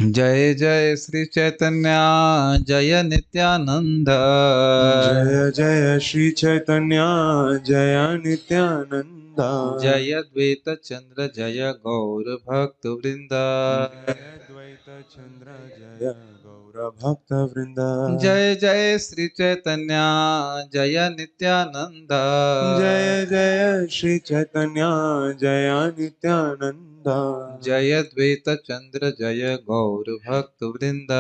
जय जय श्री चैतन्य जय नित्यानंद। जय जय श्री चैतन्य जय नित्यानंद। जय द्वैत चंद्र जय गौर भक्त वृंद। जय द्वैत चंद्र जय गौर भक्त वृंद। जय जय श्री चैतन्य जय नित्यानंद। जय जय श्री चैतन्य जय नित्यानंद। जय द्वैत चंद्र जय गौर भक्त वृंद।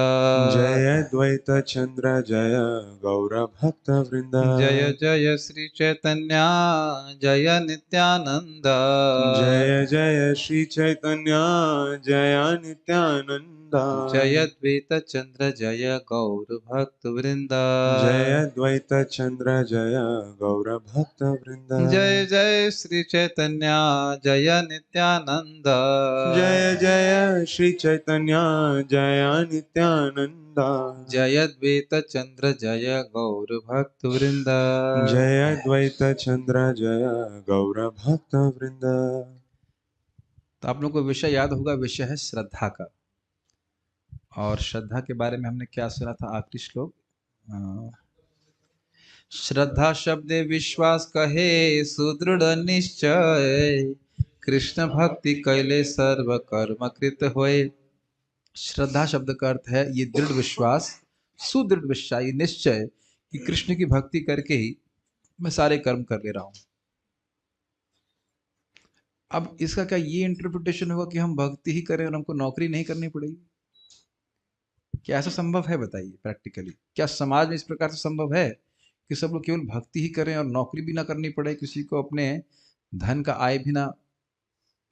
जय द्वैत चंद्र जय गौर भक्त वृंद। जय जय श्री चैतन्य जय नित्यानंद। जय जय श्री चैतन्य जय नित्यानंद। जय द्वैत चंद्र जय गौर भक्त वृंद। जय द्वैत चंद्र जय गौर भक्त वृंद। जय जय श्री चैतन्य जय नित्यानंद। जय जय श्री चैतन्य जय नित्यानंद। जय द्वैत चंद्र जय गौर भक्त वृंद। जय द्वैत चंद्र जय गौर भक्त वृंद। तो आप लोगों को विषय याद होगा, विषय है श्रद्धा का। और श्रद्धा के बारे में हमने क्या सुना था? आखिरी श्लोक, श्रद्धा शब्दे विश्वास कहे सुदृढ़ निश्चय, कृष्ण भक्ति कैले सर्व कर्म कृत होए। श्रद्धा शब्द का अर्थ है ये दृढ़ विश्वास, सुदृढ़ विश्वास, ये निश्चय कि कृष्ण की भक्ति करके ही मैं सारे कर्म कर ले रहा हूं। अब इसका क्या ये इंटरप्रिटेशन होगा कि हम भक्ति ही करें और हमको नौकरी नहीं करनी पड़ेगी? क्या ऐसा संभव है? बताइए प्रैक्टिकली, क्या समाज में इस प्रकार से संभव है कि सब लोग केवल भक्ति ही करें और नौकरी भी ना करनी पड़े, किसी को अपने धन का आय भी ना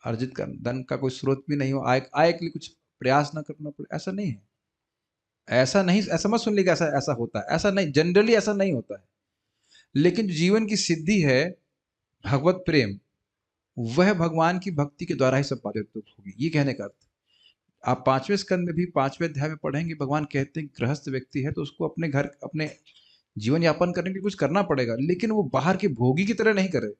अर्जित कर, धन का कोई स्रोत भी नहीं हो, आय आय के लिए कुछ प्रयास ना करना पड़े? ऐसा नहीं है। ऐसा नहीं, ऐसा मत सुन लीजिए ऐसा ऐसा होता है, ऐसा नहीं, जनरली ऐसा नहीं होता है। लेकिन जो जीवन की सिद्धि है, भगवत प्रेम, वह भगवान की भक्ति के द्वारा ही संपादित होगी। ये कहने का अर्थ, आप 5वें स्कंद में भी 5वें अध्याय में पढ़ेंगे, भगवान कहते हैं गृहस्थ व्यक्ति है तो उसको अपने घर, अपने जीवन यापन करने के लिए कुछ करना पड़ेगा, लेकिन वो बाहर के भोगी की तरह नहीं करे।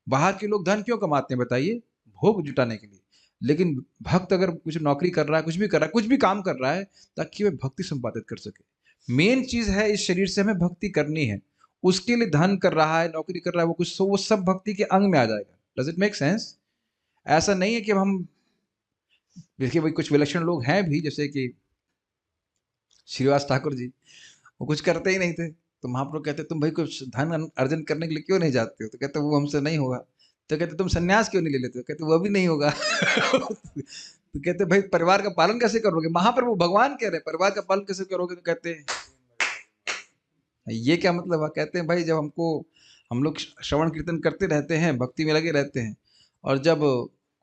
बाहर के लोग धन क्यों कमाते हैं बताइए? भोग जुटाने के लिए। लेकिन भक्त अगर कुछ नौकरी कर रहा है, कुछ भी कर रहा है, कुछ भी काम कर रहा है, ताकि वह भक्ति संपादित कर सके। मेन चीज है इस शरीर से हमें भक्ति करनी है। उसके लिए धन कर रहा है, नौकरी कर रहा है, वो कुछ, वो सब भक्ति के अंग में आ जाएगा। Does it make sense? ऐसा नहीं है कि हम, देखिए भाई कुछ विलक्षण लोग हैं भी, जैसे कि श्रीवास ठाकुर जी, वो कुछ करते ही नहीं थे, तो महाप्रभु कहते तुम भाई कुछ धन अर्जन करने के लिए क्यों नहीं जाते हो? तो कहते वो हमसे नहीं होगा। तो कहते तुम सन्यास क्यों नहीं ले लेते हो? कहते वो भी नहीं होगा। तो कहते भाई परिवार का पालन कैसे करोगे? महाप्रभु भगवान कह रहे परिवार का पालन कैसे करोगे? तो कहते ये क्या मतलब है? कहते हैं भाई जब हमको, हम लोग श्रवण कीर्तन करते रहते हैं, भक्ति में लगे रहते हैं, और जब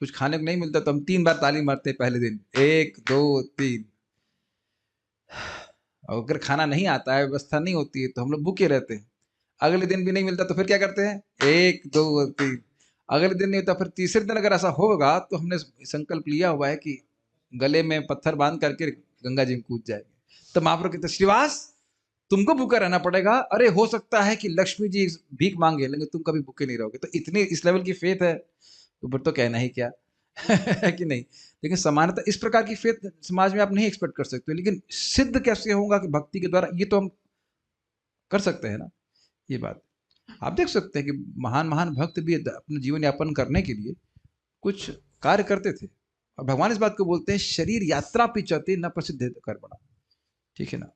कुछ खाने को नहीं मिलता तो हम 3 बार ताली मारते हैं पहले दिन, 1 2 3। और अगर खाना नहीं आता है, व्यवस्था नहीं होती है, तो हम लोग भूखे रहते हैं। अगले दिन भी नहीं मिलता तो फिर क्या करते हैं? 1 2 3। अगले दिन नहीं होता, फिर तीसरे दिन अगर ऐसा होगा तो हमने संकल्प लिया हुआ है कि गले में पत्थर बांध करके गंगा जी में कूद जाएंगे। तो महाप्रभु कहते श्रीवास तुमको भूखा रहना पड़ेगा। अरे हो सकता है कि लक्ष्मी जी भीख मांगे, लेकिन तुम कभी भूखे नहीं रहोगे। तो इतनी इस लेवल की फेथ है तो फिर तो कहना ही क्या। है कि नहीं? लेकिन सामान्यतः इस प्रकार की फेथ समाज में आप नहीं एक्सपेक्ट कर सकते। लेकिन सिद्ध कैसे होगा कि भक्ति के द्वारा, ये तो हम कर सकते हैं ना, ये बात। आप देख सकते हैं कि महान महान भक्त भी अपने जीवन यापन करने के लिए कुछ कार्य करते थे। और भगवान इस बात को बोलते हैं शरीर यात्रा पिचते न प्रसिद्ध कर्मणा। ठीक है ना?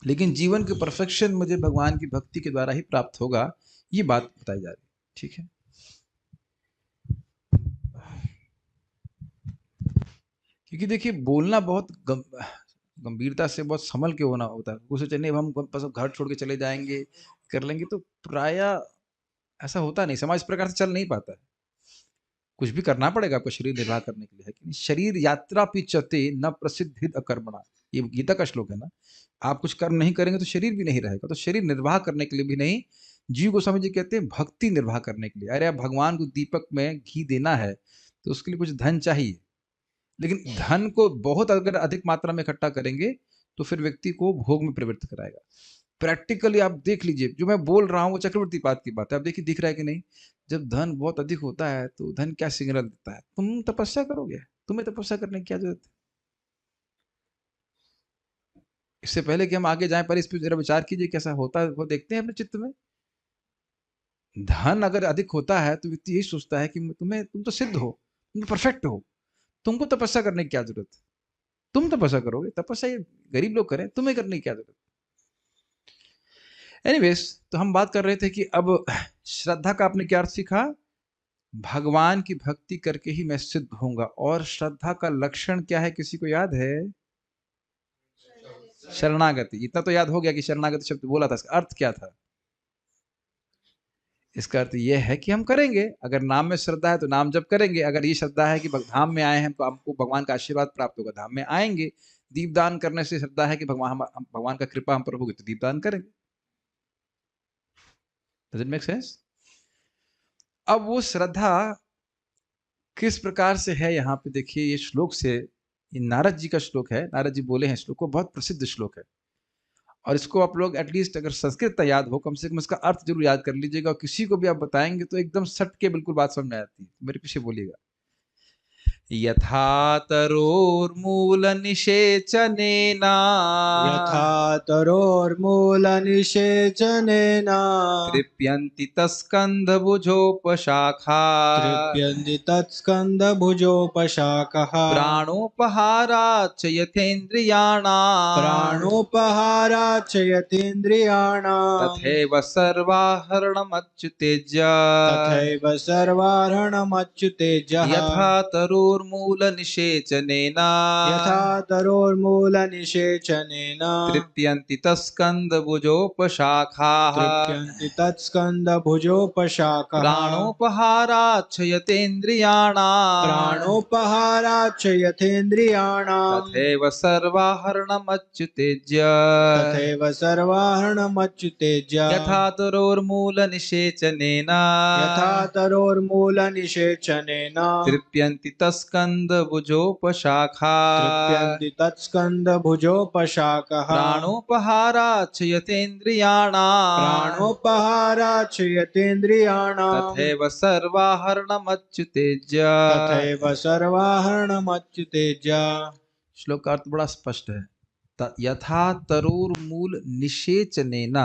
लेकिन जीवन के परफेक्शन मुझे भगवान की भक्ति के द्वारा ही प्राप्त होगा, ये बात बताई जा रही है। ठीक है? क्योंकि देखिए बोलना बहुत गंभीरता से, बहुत संभल के होना होता है। उसे चलिए हम बस घर छोड़ के चले जाएंगे, कर लेंगे, तो प्राय ऐसा होता नहीं। समाज इस प्रकार से चल नहीं पाता है। कुछ भी करना पड़ेगा आपको शरीर निर्वाह करने के लिए, है कि नहीं? शरीर यात्रा पिचते न प्रसिद्ध अकर्मणा, ये गीता का श्लोक है ना। आप कुछ कर्म नहीं करेंगे तो शरीर भी नहीं रहेगा। तो शरीर निर्वाह करने के लिए भी नहीं, जीव गोस्वामी जी कहते हैं भक्ति निर्वाह करने के लिए। अरे आप भगवान को दीपक में घी देना है तो उसके लिए कुछ धन चाहिए। लेकिन धन को बहुत अगर अधिक मात्रा में इकट्ठा करेंगे तो फिर व्यक्ति को भोग में प्रवृत्त कराएगा। प्रैक्टिकली आप देख लीजिए, जो मैं बोल रहा हूँ वो चक्रवर्ती पाद की बात है। आप देखिए दिख रहा है कि नहीं? जब धन बहुत अधिक होता है तो धन क्या सिग्नल देता है? तुम तपस्या करोगे, तुम्हें तपस्या करने की क्या जरूरत है? इससे पहले कि हम आगे जाएं, पर इस पर जरा विचार कीजिए कैसा होता है, वो देखते हैं अपने चित्त में। धन अगर अधिक होता है तो व्यक्ति यही सोचता है कि तुम तो सिद्ध हो, तुम तो परफेक्ट हो, तुमको तपस्या करने की क्या जरूरत है, तुम तपस्या करोगे, तपस्या ये गरीब लोग करें, तुम्हें करने की क्या जरूरत। एनीवेज, तो हम बात कर रहे थे कि अब श्रद्धा का आपने क्या अर्थ सीखा, भगवान की भक्ति करके ही मैं सिद्ध होऊंगा। और श्रद्धा का लक्षण क्या है, किसी को याद है? शरणागति। इतना तो याद हो गया कि शरणागति शब्द बोला था, इसका अर्थ क्या था? इसका अर्थ यह है कि हम करेंगे, अगर नाम में श्रद्धा है तो नाम जप करेंगे, अगर ये श्रद्धा है कि धाम में आए हैं तो हमको भगवान का आशीर्वाद प्राप्त होगा, धाम में आएंगे। दीपदान करने से श्रद्धा है कि भगवान का कृपा हम पर होगी तो दीपदान करेंगे। Does it make sense? अब वो श्रद्धा किस प्रकार से है, यहाँ पे देखिए, ये श्लोक से, ये नारद जी का श्लोक है, नारद जी बोले हैं श्लोक को, बहुत प्रसिद्ध श्लोक है। और इसको आप लोग एटलीस्ट अगर संस्कृत याद हो, कम से कम इसका अर्थ जरूर याद कर लीजिएगा। और किसी को भी आप बताएंगे तो एकदम सट के बिल्कुल बात समझ में आती है। मेरे पीछे बोलिएगा। यथा तरोर्मूलनिषेचनेन यथा तरोर्मूलनिषेचनेन तृप्यन्ति तस्कन्धभुजोपशाखा तृप्यन्ति तत्स्कन्धभुजोपशाखः प्राणोपहाराच्च यथेन्द्रियाणाम् प्राणोपहाराच्च यतीन्द्रियाणाम् तथैव सर्वाहरणमच्युतेज्य तथैव सर्वाहरणमच्युतेज्यः यथा तरोर्मूलनिषेचनेन यथा तरोर्मूलनिषेचनेन तृप्यन्ति तस्कन्धभुजोपशाखाः तृप्यन्ति तत्स्कन्धभुजोपशाखः प्राणोपहाराच्च यथेन्द्रियाणाम् प्राणोपहाराच्च यथेन्द्रियाणाम् तथैव सर्वाहरणमच्युतेज्य तथैव सर्वाहरणमच्युतेज्य यथा तरोर्मूलनिषेचनेन यथा तरोर्मूलनिषेचनेन तृप्यन्ति तस्कन्धभुजोपशाखाः तृप्यन्ति तत्स्कन्धभुजोपशाखः प्राणोपहाराच्च यथेन्द्रियाणाम् प्राणोपहाराच्च यतेन्द्रियाणाम् तथैव सर्वाहरणमच्युतेज्य। तथैव सर्वाहरणमच्युतेज्य। श्लोक का अर्थ बड़ा स्पष्ट है। यथा तरोर्मूल निषेचनेन,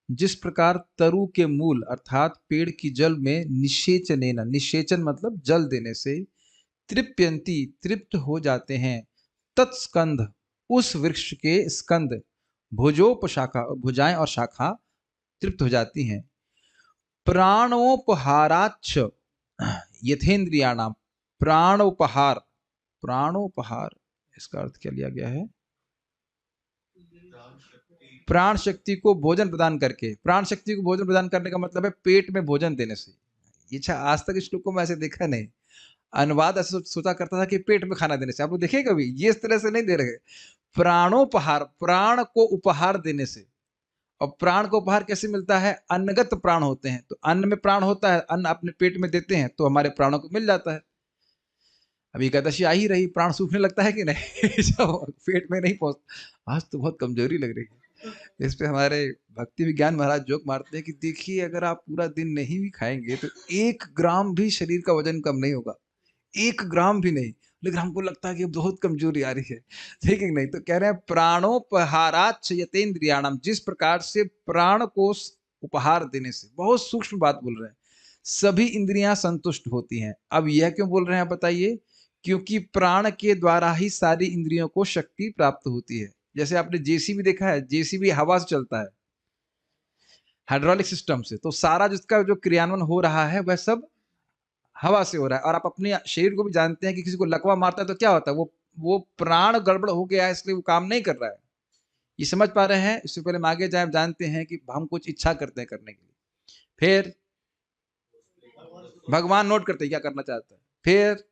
जिस प्रकार तरु के मूल अर्थात पेड़ की जल में निषेचनेन, निषेचन मतलब जल देने से, तृप्यंती तृप्त हो जाते हैं, तत्स्कंध उस वृक्ष के स्कंद, भुजोपशाखा भुजाएं और शाखा तृप्त हो जाती हैं, प्राणोपहाराच्च यथेन्द्रियाणाम, प्राणोपहार, प्राणोपहार इसका अर्थ क्या लिया गया है? प्राण शक्ति को भोजन प्रदान करके। प्राण शक्ति को भोजन प्रदान करने का मतलब है पेट में भोजन देने से। अच्छा, आज तक इस श्लोक को मैं ऐसे देखा नहीं, अनुवाद ऐसे सोचा करता था कि पेट में खाना देने से। आप लोग देखे कभी? ये इस तरह से नहीं दे रहे। प्राणोपहार, प्राण को उपहार देने से। और प्राण को उपहार कैसे मिलता है? अन्नगत प्राण होते हैं, तो अन्न में प्राण होता है, अन्न अपने पेट में देते हैं तो हमारे प्राणों को मिल जाता है। अभी एकादशी आ ही रही, प्राण सूखने लगता है कि नहीं? जब पेट में नहीं पहुंचता। आज तो बहुत कमजोरी लग रही है। इस पे हमारे भक्ति विज्ञान महाराज जोक मारते हैं कि देखिए, अगर आप पूरा दिन नहीं भी खाएंगे तो 1 ग्राम भी शरीर का वजन कम नहीं होगा, 1 ग्राम भी नहीं, लेकिन हमको लगता है कि बहुत कमजोरी आ रही है, ठीक है नहीं? तो कह रहे हैं प्राणोपहाराच्च यतेन्द्रियाणाम, जिस प्रकार से प्राण को उपहार देने से, बहुत सूक्ष्म बात बोल रहे हैं, सभी इंद्रियां संतुष्ट होती हैं। अब यह क्यों बोल रहे हैं आप बताइए? क्योंकि प्राण के द्वारा ही सारी इंद्रियों को शक्ति प्राप्त होती है। जैसे आपने जेसीबी देखा है, जेसीबी हवा से चलता है, हाइड्रोलिक सिस्टम से, तो सारा जिसका जो क्रियान्वयन हो रहा है वह सब हवा से हो रहा है। और आप अपने शरीर को भी जानते हैं कि किसी को लकवा मारता है तो क्या होता है? वो प्राण गड़बड़ हो गया है, इसलिए वो काम नहीं कर रहा है। ये समझ पा रहे हैं? इससे पहले हम आगे जाए, जानते हैं कि हम कुछ इच्छा करते हैं करने के लिए, फिर भगवान नोट करते हैं क्या करना चाहता है, फिर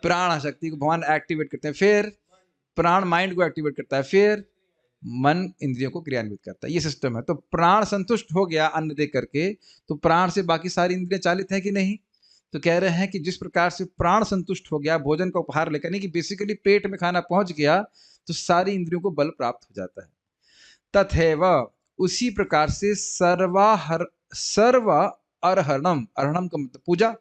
प्राण शक्ति को भगवान एक्टिवेट करते हैं, फिर प्राण माइंड को एक्टिवेट करता है, फिर मन इंद्रियों को क्रियान्वित करता है। ये सिस्टम है। तो प्राण संतुष्ट हो गया अन्न दे करके, तो प्राण से बाकी सारी इंद्रियां चालित है कि नहीं? तो कह रहे हैं कि जिस प्रकार से प्राण संतुष्ट हो गया भोजन का उपहार लेकर, नहीं कि बेसिकली पेट में खाना पहुंच गया तो सारी इंद्रियों को बल प्राप्त हो जाता है। तथैव, उसी प्रकार से सर्व अर्हणम, अर्हणम का मतलब पूजा,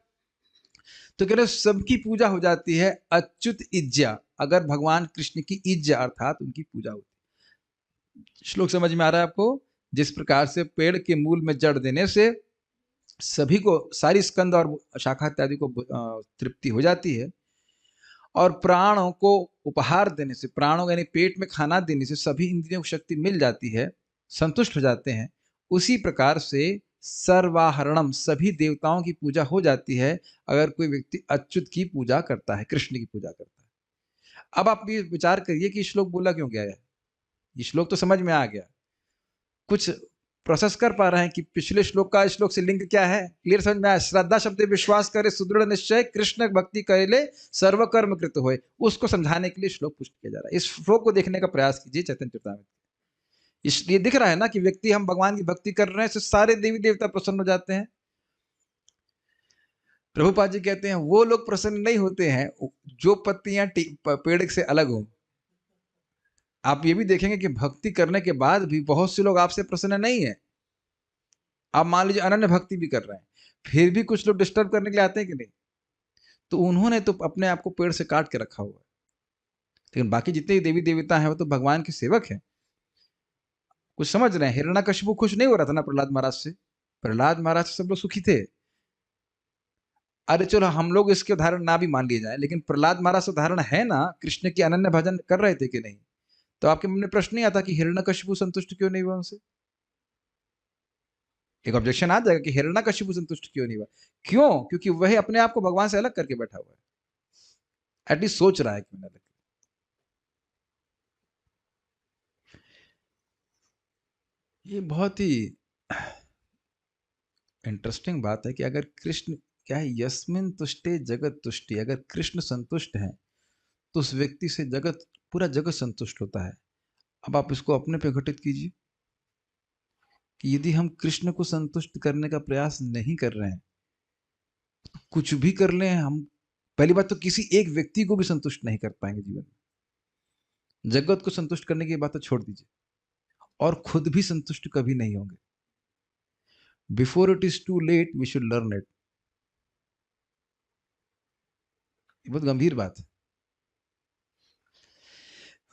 तो कह रहे सबकी पूजा हो जाती है अच्युत इज्जा, अगर भगवान कृष्ण की इज्जा अर्थात उनकी पूजा होती। श्लोक समझ में आ रहा है आपको? जिस प्रकार से पेड़ के मूल में जड़ देने से सभी को, सारी स्कंद और शाखा इत्यादि को तृप्ति हो जाती है, और प्राणों को उपहार देने से, प्राणों यानी पेट में खाना देने से सभी इंद्रियों को शक्ति मिल जाती है, संतुष्ट हो जाते हैं, उसी प्रकार से सर्वाहरणम, सभी देवताओं की पूजा हो जाती है अगर कोई व्यक्ति अच्युत की पूजा करता है, कृष्ण की पूजा करता है। अब आप ये विचार करिए कि श्लोक बोला क्यों गया है। ये श्लोक तो समझ में आ गया, कुछ प्रोसेस कर पा रहे हैं कि पिछले श्लोक का श्लोक से लिंक क्या है, क्लियर समझ में आया? श्रद्धा शब्द विश्वास करे, सुदृढ़ निश्चय, कृष्ण भक्ति करे ले, सर्व कर्म कृत होए, उसको समझाने के लिए श्लोक पुष्ट किया जा रहा है। इस श्लोक को देखने का प्रयास कीजिए चैतन्य चरितामृत। इसलिए दिख रहा है ना कि व्यक्ति, हम भगवान की भक्ति कर रहे हैं तो सारे देवी देवता प्रसन्न हो जाते हैं। प्रभुपाद जी कहते हैं वो लोग प्रसन्न नहीं होते हैं जो पत्तियां पेड़ से अलग हो। आप ये भी देखेंगे कि भक्ति करने के बाद भी बहुत से लोग आपसे प्रसन्न नहीं है। आप मान लीजिए अनन्य भक्ति भी कर रहे हैं, फिर भी कुछ लोग डिस्टर्ब करने के लिए आते हैं कि नहीं? तो उन्होंने तो अपने आप को पेड़ से काट के रखा हुआ है, लेकिन बाकी जितने देवी देवता हैं वो तो भगवान के सेवक हैं। कुछ समझ रहे हैं? हिरण्यकशिपु खुश नहीं हो रहा था ना प्रहलाद महाराज से? प्रहलाद महाराज से सब लोग सुखी थे। अरे चलो हम लोग इसके उदाहरण ना भी मान लिए जाए, लेकिन प्रहलाद महाराज उदाहरण है ना, कृष्ण की अनन्य भजन कर रहे थे कि नहीं? तो आपके मन में प्रश्न नहीं आता कि हिरण्यकशिपु संतुष्ट क्यों नहीं हुआ उनसे? एक ऑब्जेक्शन आ जाएगा कि हिरण्यकशिपु संतुष्ट क्यों नहीं हुआ? क्यों? क्योंकि वह अपने आप को भगवान से अलग करके बैठा हुआ है, एटलीस्ट सोच रहा है कि मैं अलग। ये बहुत ही इंटरेस्टिंग बात है कि अगर कृष्ण, क्या है, यस्मिन तुष्टे जगत तुष्टि, अगर कृष्ण संतुष्ट हैं तो उस व्यक्ति से जगत, पूरा जगत संतुष्ट होता है। अब आप इसको अपने पे घटित कीजिए कि यदि हम कृष्ण को संतुष्ट करने का प्रयास नहीं कर रहे हैं तो कुछ भी कर लें हम, पहली बात तो किसी एक व्यक्ति को भी संतुष्ट नहीं कर पाएंगे जीवन में। जगत को संतुष्ट करने की बात तो छोड़ दीजिए, और खुद भी संतुष्ट कभी नहीं होंगे। Before it is too late we should learn it. बहुत गंभीर बात है।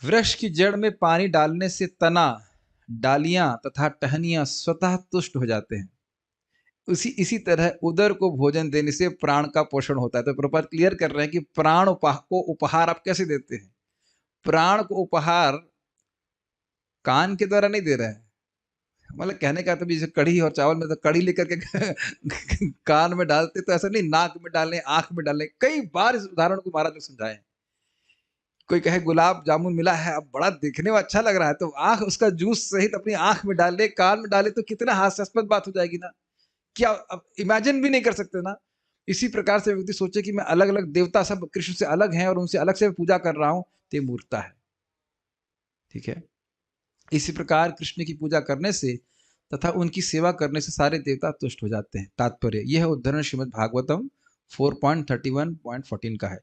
वृक्ष की जड़ में पानी डालने से तना, डालियां तथा टहनियां स्वतः तुष्ट हो जाते हैं। इसी तरह उदर को भोजन देने से प्राण का पोषण होता है। तो प्रभुपाद क्लियर कर रहे हैं कि प्राण को उपहार आप कैसे देते हैं? प्राण को उपहार कान के द्वारा नहीं दे रहे हैं। मतलब कहने का तो भी, जैसे कढ़ी और चावल में तो कढ़ी लेकर के कान में डालते, तो ऐसा नहीं नाक में डालें, आंख में डालें। कई बार इस उदाहरण को महाराज ने समझाए। कोई कहे गुलाब जामुन मिला है, अब बड़ा देखने में अच्छा लग रहा है, तो आंख उसका जूस सहित अपनी आंख में डाले, कान में डाले, तो कितना हास्यास्पद बात हो जाएगी ना। क्या अब इमेजिन भी नहीं कर सकते ना। इसी प्रकार से व्यक्ति सोचे कि मैं अलग अलग देवता सब कृष्ण से अलग हैं और उनसे अलग से पूजा कर रहा हूं, तो ये मूर्खता है। ठीक है? इसी प्रकार कृष्ण की पूजा करने से तथा उनकी सेवा करने से सारे देवता तुष्ट हो जाते हैं। तात्पर्य यह उद्धरण श्रीमद् भागवतम 4.31.14 का है।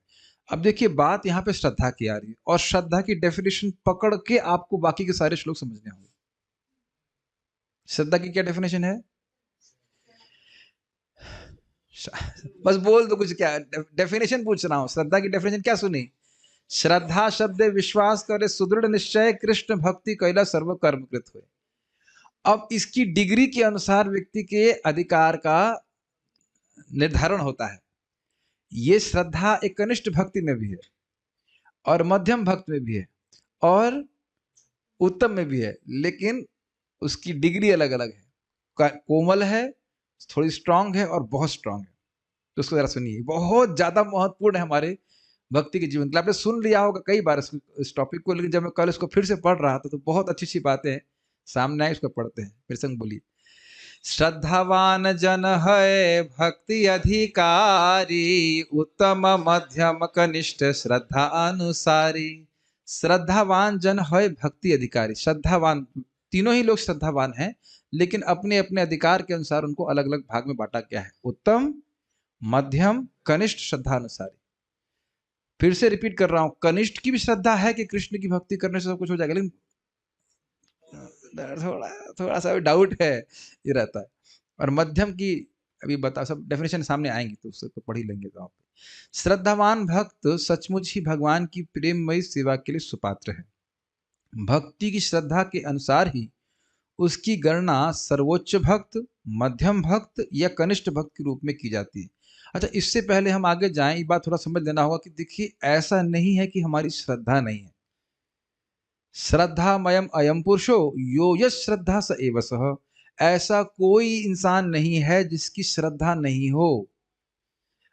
अब देखिए बात यहाँ पे श्रद्धा की आ रही है, और श्रद्धा की डेफिनेशन पकड़ के आपको बाकी के सारे श्लोक समझने होंगे। श्रद्धा की क्या डेफिनेशन है? बस बोल दो कुछ, क्या डेफिनेशन पूछ रहा हूं। श्रद्धा की डेफिनेशन क्या सुनी? श्रद्धा शब्द विश्वास करे, सुदृढ़ निश्चय, कृष्ण भक्ति कैला, सर्व कर्म कृत हुए। अब इसकी डिग्री के अनुसार व्यक्ति के अधिकार का निर्धारण होता है। ये श्रद्धा एक कनिष्ठ भक्ति में भी है, और मध्यम भक्ति में भी है, और उत्तम में भी है, लेकिन उसकी डिग्री अलग अलग है। कोमल है, थोड़ी स्ट्रांग है, और बहुत स्ट्रांग है। तो उसको जरा सुनिए, बहुत ज्यादा महत्वपूर्ण है हमारे भक्ति के जीवन के लिए। आपने सुन लिया होगा कई बार इस टॉपिक को, लेकिन जब मैं कल इसको फिर से पढ़ रहा था तो बहुत अच्छी अच्छी बातें सामने आई। इसको पढ़ते हैं, फिर संग बोलिए। श्रद्धावान जन है भक्ति अधिकारी, उत्तम मध्यम कनिष्ठ श्रद्धा अनुसारी। श्रद्धावान जन है भक्ति अधिकारी। श्रद्धावान, तीनों ही लोग श्रद्धावान हैं, लेकिन अपने अपने अधिकार के अनुसार उनको अलग अलग भाग में बांटा गया है। उत्तम, मध्यम, कनिष्ठ श्रद्धा अनुसारी। फिर से रिपीट कर रहा हूं, कनिष्ठ की भी श्रद्धा है कि कृष्ण की भक्ति करने से सब कुछ हो जाएगा, लेकिन थोड़ा सा डाउट है, ये रहता है। और मध्यम की अभी बता, सब डेफिनेशन सामने आएंगी तो उससे तो पढ़ ही लेंगे तो आप। श्रद्धावान भक्त सचमुच ही भगवान की प्रेममयी सेवा के लिए सुपात्र है। भक्ति की श्रद्धा के अनुसार ही उसकी गणना सर्वोच्च भक्त, मध्यम भक्त या कनिष्ठ भक्त के रूप में की जाती है। अच्छा, इससे पहले हम आगे जाएं, ये बात थोड़ा समझ लेना होगा कि देखिए, ऐसा नहीं है कि हमारी श्रद्धा नहीं है। श्रद्धामयम अयम पुरुषो यो यश श्रद्धा स एव सः। ऐसा कोई इंसान नहीं है जिसकी श्रद्धा नहीं हो।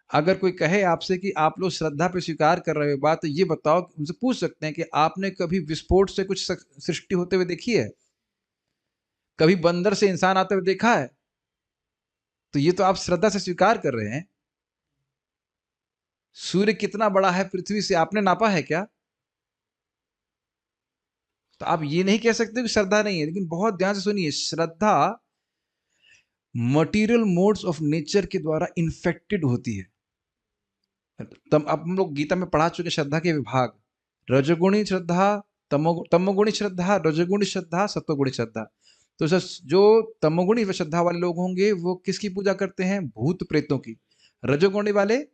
अगर कोई कहे आपसे कि आप लोग श्रद्धा पे स्वीकार कर रहे हो बात, तो ये बताओ, उनसे पूछ सकते हैं कि आपने कभी विस्फोट से कुछ सृष्टि होते हुए देखी है? कभी बंदर से इंसान आते हुए देखा है? तो ये तो आप श्रद्धा से स्वीकार कर रहे हैं। सूर्य कितना बड़ा है पृथ्वी से, आपने नापा है क्या? तो आप ये नहीं कह सकते कि श्रद्धा नहीं है। लेकिन बहुत ध्यान से सुनिए, श्रद्धा मटेरियल मोड्स ऑफ नेचर के द्वारा इन्फेक्टेड होती है। तब अब हम लोग गीता में पढ़ा चुके श्रद्धा के विभाग, रजोगुणी श्रद्धा, तमोगुणी श्रद्धा, रजोगुणी श्रद्धा, सत्वगुणी श्रद्धा। तो जो तमोगुणी श्रद्धा वाले लोग होंगे वो किसकी पूजा करते हैं? भूत प्रेतों की। रजोगुणी वाले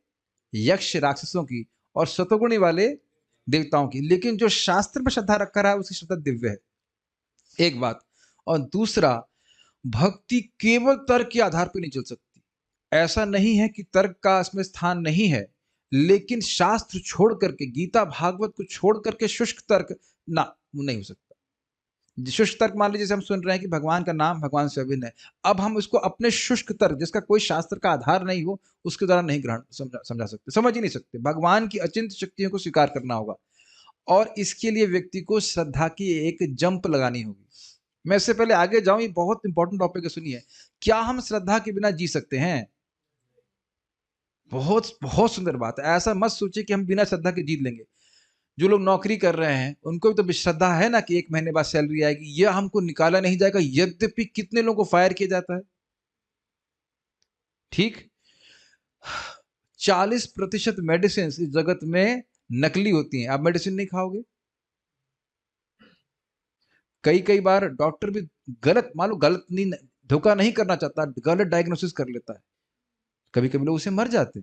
यक्ष राक्षसों की, और सतोगुणी वाले देवताओं की। लेकिन जो शास्त्र में श्रद्धा रखा रहा है उसकी श्रद्धा दिव्य है, एक बात। और दूसरा, भक्ति केवल तर्क के आधार पर नहीं चल सकती। ऐसा नहीं है कि तर्क का इसमें स्थान नहीं है, लेकिन शास्त्र छोड़ करके, गीता भागवत को छोड़ करके शुष्क तर्क ना, वो नहीं हो सकता। शुष्क तर्क मान लीजिए, जैसे हम सुन रहे हैं कि भगवान का नाम भगवान से अभिन्न है, अब हम इसको अपने शुष्क तर्क, जिसका कोई शास्त्र का आधार नहीं हो, उसके द्वारा नहीं ग्रहण समझा सकते, समझ ही नहीं सकते। भगवान की अचिंत्य शक्तियों को स्वीकार करना होगा, और इसके लिए व्यक्ति को श्रद्धा की एक जंप लगानी होगी। मैं इससे पहले आगे जाऊं, ये बहुत इंपॉर्टेंट टॉपिक है, सुनिए। क्या हम श्रद्धा के बिना जी सकते हैं? बहुत बहुत सुंदर बात है। ऐसा मत सोचिए कि हम बिना श्रद्धा के जीत लेंगे। जो लोग नौकरी कर रहे हैं उनको भी तो श्रद्धा है ना कि 1 महीने बाद सैलरी आएगी, यह हमको निकाला नहीं जाएगा। यद्यपि कितने लोगों को फायर किया जाता है, ठीक। 40% मेडिसिन इस जगत में नकली होती हैं। आप मेडिसिन नहीं खाओगे। कई बार डॉक्टर भी गलत, मान लो गलत नहीं, धोखा नहीं करना चाहता, गलत डायग्नोसिस कर लेता है। कभी कभी लोग उसे मर जाते।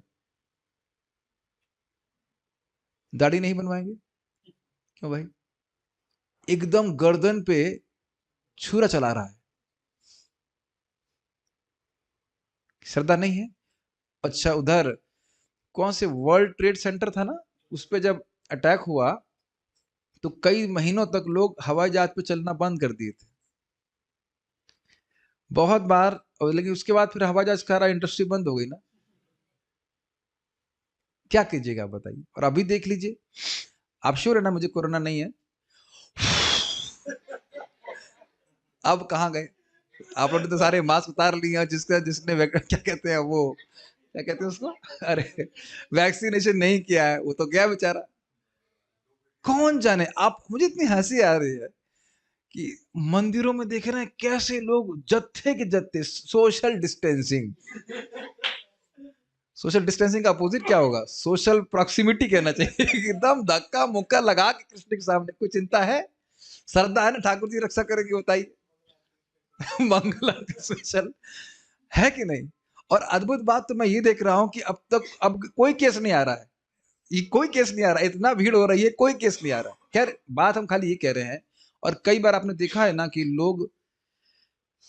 दाढ़ी नहीं बनवाएंगे क्यों भाई? एकदम गर्दन पे छुरा चला रहा है, श्रद्धा नहीं है। अच्छा, उधर कौन से वर्ल्ड ट्रेड सेंटर था ना, उस पे जब अटैक हुआ तो कई महीनों तक लोग हवाई जहाज पे चलना बंद कर दिए थे, बहुत बार। लेकिन उसके बाद फिर हवाई जहाज का इंडस्ट्री बंद हो गई ना। क्या कीजिएगा बताइए? और अभी देख लीजिए, आप श्योर है ना मुझे कोरोना नहीं है? अब कहाँ गए आप लोग? तो सारे मास्क उतार लिए, जिसने क्या कहते हैं वो, क्या कहते हैं उसको, अरे वैक्सीनेशन नहीं किया है वो तो गया बेचारा। कौन जाने। आप, मुझे इतनी हंसी आ रही है कि मंदिरों में देख रहे हैं कैसे लोग जत्थे के जत्थे, सोशल डिस्टेंसिंग। सोशल डिस्टेंसिंग का अपोजिट क्या होगा? सोशल प्रॉक्सिमिटी कहना चाहिए। एकदम धक्का मुक्का लगा के कृष्ण के सामने। कोई चिंता है? श्रद्धा है ना, ठाकुर जी रक्षा करेंगे, बताइए। मंगल आरती सोशल है कि नहीं? और अद्भुत बात तो मैं ये देख रहा हूं कि अब कोई केस नहीं आ रहा है। ये कोई केस नहीं आ रहा है, इतना भीड़ हो रही है, कोई केस नहीं आ रहा है। खैर, बात हम खाली ये कह रहे हैं। और कई बार आपने देखा है ना कि लोग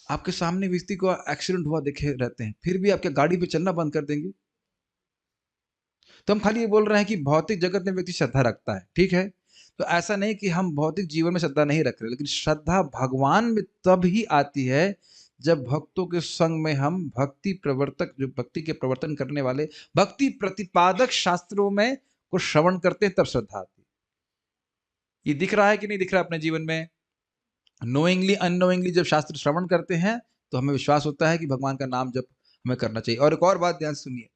आपके सामने व्यक्ति को एक्सीडेंट हुआ देखे रहते हैं, फिर भी आपके गाड़ी पे चलना बंद कर देंगे। तो हम खाली ये बोल रहे हैं कि भौतिक जगत में व्यक्ति श्रद्धा रखता है, ठीक है। तो ऐसा नहीं कि हम भौतिक जीवन में श्रद्धा नहीं रख रहे, लेकिन श्रद्धा भगवान में तब ही आती है जब भक्तों के संग में हम भक्ति प्रवर्तक, जो भक्ति के प्रवर्तन करने वाले भक्ति प्रतिपादक शास्त्रों में को श्रवण करते हैं, तब श्रद्धा आती है। ये दिख रहा है कि नहीं दिख रहा अपने जीवन में? नोइंगली अननोइंगली जब शास्त्र श्रवण करते हैं तो हमें विश्वास होता है कि भगवान का नाम जप हमें करना चाहिए। और एक और बात ध्यान सुनिए,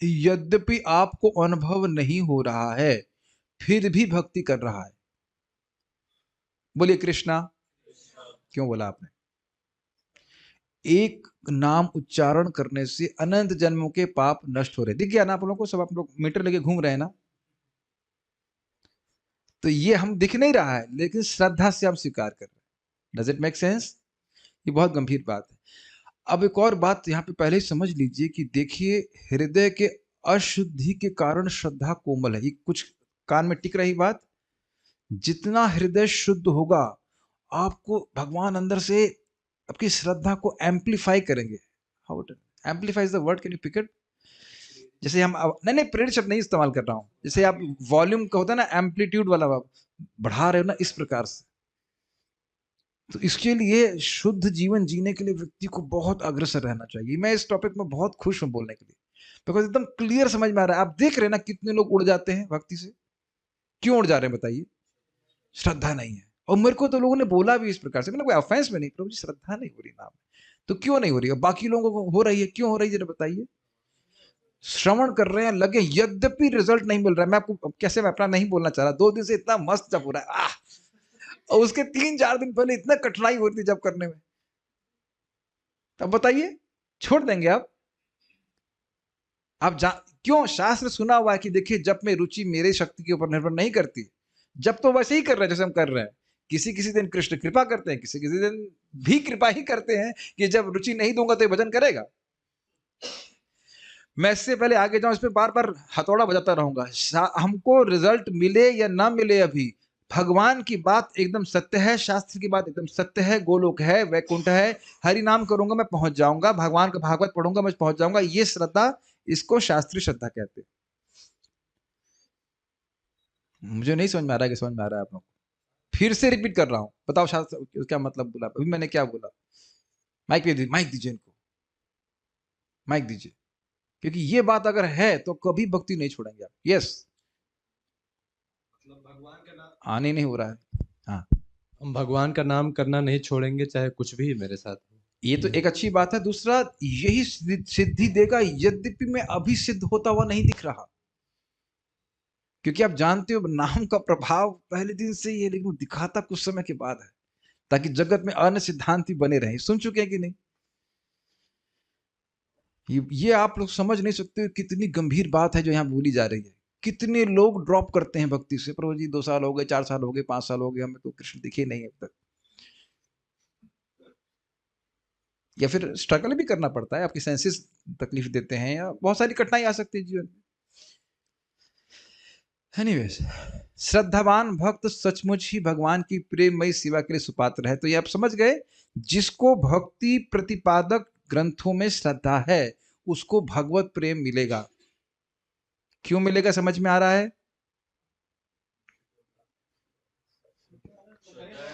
यद्यपि आपको अनुभव नहीं हो रहा है फिर भी भक्ति कर रहा है। बोलिए कृष्णा। क्यों बोला आपने? एक नाम उच्चारण करने से अनंत जन्मों के पाप नष्ट हो रहे। दिख गया ना आप लोगों को? सब आप लोग मीटर लेके घूम रहे हैं ना? तो ये हम दिख नहीं रहा है, लेकिन श्रद्धा से हम स्वीकार कर रहे हैं। Does it make sense? ये बहुत गंभीर बात है। अब एक और बात यहाँ पे पहले ही समझ लीजिए कि देखिए, हृदय के अशुद्धि के कारण श्रद्धा कोमल है। ये कुछ कान में टिक रही बात। जितना हृदय शुद्ध होगा, आपको भगवान अंदर से आपकी श्रद्धा को एम्पलीफाई करेंगे। How amplify is the word, can you pick it? जैसे हम नहीं प्रेरित शब्द नहीं इस्तेमाल कर रहा हूं, जैसे आप वॉल्यूम का होता है ना, एम्पलीट्यूड वाला आप बढ़ा रहे हो ना, इस प्रकार से। तो इसके लिए शुद्ध जीवन जीने के लिए व्यक्ति को बहुत अग्रसर रहना चाहिए। मैं इस टॉपिक में बहुत खुश हूं बोलने के लिए, बिकॉज एकदम क्लियर समझ में आ रहा है। आप देख रहे हैं ना कितने लोग उड़ जाते हैं भक्ति से। क्यों उड़ जा रहे हैं बताइए? श्रद्धा नहीं है। और मेरे को तो लोगों ने बोला भी इस प्रकार से, मैंने कोई ऑफेंस में नहीं, प्रभु जी श्रद्धा नहीं हो रही नाम। तो क्यों नहीं हो रही है? बाकी लोगों को हो रही है, क्यों हो रही है जरा बताइए। श्रवण कर रहे हैं, लगे, यद्यपि रिजल्ट नहीं मिल रहा है। मैं आपको कैसे, मैं अपना नहीं बोलना चाह रहा, 2 दिन से इतना मस्त जब हो रहा है, और उसके 3-4 दिन पहले इतना कठिनाई होती जब करने में, तब बताइए छोड़ देंगे आप? क्यों? शास्त्र सुना हुआ है कि देखिए, जब में रुचि मेरे शक्ति के ऊपर निर्भर नहीं करती। जब तो वैसे ही कर रहे हैं जैसे हम कर रहे हैं। किसी किसी दिन कृष्ण कृपा करते हैं, किसी किसी दिन भी कृपा ही करते हैं कि जब रुचि नहीं दूंगा तो ये भजन करेगा। मैं इससे पहले आगे जाऊं, इस पे बार बार हथौड़ा बजाता रहूंगा। हमको रिजल्ट मिले या ना मिले, अभी भगवान की बात एकदम सत्य है, शास्त्र की बात एकदम सत्य है। गोलोक है, वैकुंठ है, हरि नाम करूंगा मैं पहुंच जाऊंगा, भगवान का भागवत पढ़ूंगा मैं पहुंच जाऊंगा। ये श्रद्धा, इसको शास्त्रीय श्रद्धा कहते हैं। मुझे नहीं समझ में आ रहा है कि समझ में आ रहा है आप लोगों को? फिर से रिपीट कर रहा हूं, बताओ शास्त्र क्या मतलब बोला अभी मैंने, क्या बोला? माइक दीजिए, माइक दीजिए इनको, माइक दीजिए। क्योंकि ये बात अगर है तो कभी भक्ति नहीं छोड़ेंगे आप। यस, भगवान का नाम, आने नहीं हो रहा है। हाँ, हम भगवान का नाम करना नहीं छोड़ेंगे, चाहे कुछ भी मेरे साथ हो। ये तो एक अच्छी बात है। दूसरा, यही सिद्धि देगा, यद्यपि मैं अभी सिद्ध होता हुआ नहीं दिख रहा। क्योंकि आप जानते हो नाम का प्रभाव पहले दिन से ही है, लेकिन दिखाता कुछ समय के बाद है, ताकि जगत में अन्य सिद्धांत भी बने रहे। सुन चुके हैं कि नहीं? ये आप लोग समझ नहीं सकते कितनी गंभीर बात है जो यहाँ बोली जा रही है। कितने लोग ड्रॉप करते हैं भक्ति से, प्रभु जी 2 साल हो गए, 4 साल हो गए, 5 साल हो गए, हमें तो कृष्ण दिखे नहीं अब तक। या फिर स्ट्रगल भी करना पड़ता है, आपकी सेंसेस तकलीफ देते हैं, या बहुत सारी कठिनाई आ सकती है जीवन में। एनीवेज, श्रद्धावान भक्त सचमुच ही भगवान की प्रेममयी सेवा के लिए सुपात्र है। तो ये आप समझ गए, जिसको भक्ति प्रतिपादक ग्रंथों में श्रद्धा है उसको भगवत प्रेम मिलेगा। क्यों मिलेगा? समझ में आ रहा है?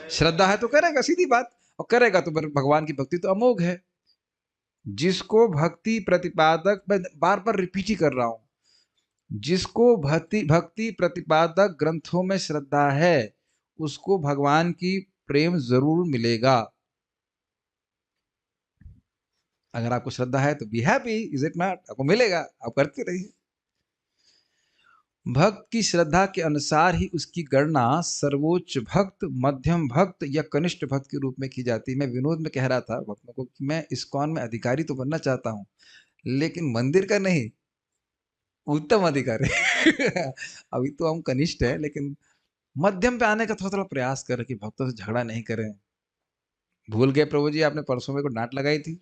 श्रद्धा है तो करेगा, सीधी बात। और करेगा तो भगवान की भक्ति तो अमोघ है। जिसको भक्ति प्रतिपादक, बार बार रिपीट ही कर रहा हूं, जिसको भक्ति प्रतिपादक ग्रंथों में श्रद्धा है उसको भगवान की प्रेम जरूर मिलेगा। अगर आपको श्रद्धा है तो be happy, is it not? आपको मिलेगा, आप करते रहिए। भक्त की श्रद्धा के अनुसार ही उसकी गणना सर्वोच्च भक्त, मध्यम भक्त या कनिष्ठ भक्त के रूप में की जाती है। मैं विनोद में कह रहा था भक्तों को कि मैं इस्कॉन में अधिकारी तो बनना चाहता हूं, लेकिन मंदिर का नहीं, उत्तम अधिकारी। अभी तो हम कनिष्ठ है, लेकिन मध्यम पे आने का थोड़ा थोड़ा प्रयास करें कि भक्तों से झगड़ा नहीं करें। भूल गए प्रभु जी, आपने परसों में को डांट लगाई थी,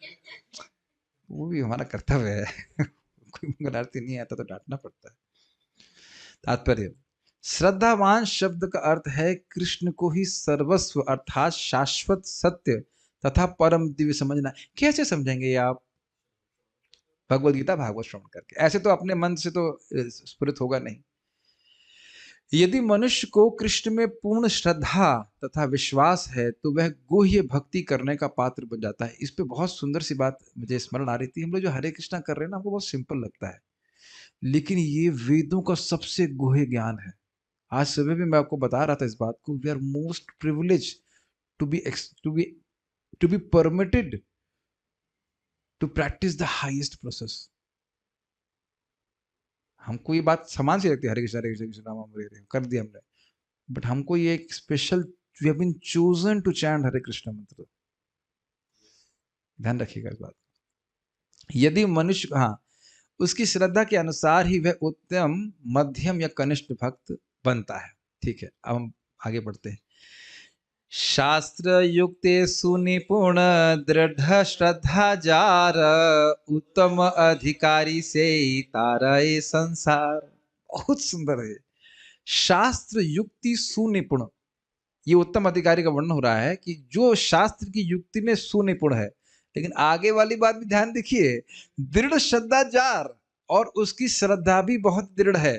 वो भी हमारा कर्तव्य है। कोई मंगलारती नहीं आता तो डांटना पड़ता है। तात्पर्य, श्रद्धावान शब्द का अर्थ है कृष्ण को ही सर्वस्व अर्थात शाश्वत सत्य तथा परम दिव्य समझना। कैसे समझेंगे ये आप? भगवद गीता भागवत श्रवण करके। ऐसे तो अपने मन से तो स्फुरित होगा नहीं। यदि मनुष्य को कृष्ण में पूर्ण श्रद्धा तथा विश्वास है तो वह गुह्य भक्ति करने का पात्र बन जाता है। इस पे बहुत सुंदर सी बात मुझे स्मरण आ रही थी। हम लोग जो हरे कृष्णा कर रहे हैं ना, हमको बहुत सिंपल लगता है, लेकिन ये वेदों का सबसे गुह्य ज्ञान है। आज सुबह भी मैं आपको बता रहा था इस बात को। We are most privilege to be permitted to practise the highest process. हमको ये बात समान सी लगती है, हरे कृष्ण हरे कृष्ण कृष्ण राम हरे हरे कर दिया हमने, बट हमको ये एक special, we have been chosen to chant Hare Krishna mantra. ध्यान रखिएगा इस बात। यदि मनुष्य, हाँ, उसकी श्रद्धा के अनुसार ही वह उत्तम, मध्यम या कनिष्ठ भक्त बनता है। ठीक है, अब हम आगे बढ़ते हैं। शास्त्र युक्ते सुनिपुण दृढ़ श्रद्धा जार, उत्तम अधिकारी से तारय संसार। बहुत सुंदर है। शास्त्र युक्ति सुनिपुण, ये उत्तम अधिकारी का वर्णन हो रहा है कि जो शास्त्र की युक्ति में सुनिपुण है। लेकिन आगे वाली बात भी ध्यान देखिए, दृढ़ श्रद्धा जार, और उसकी श्रद्धा भी बहुत दृढ़ है।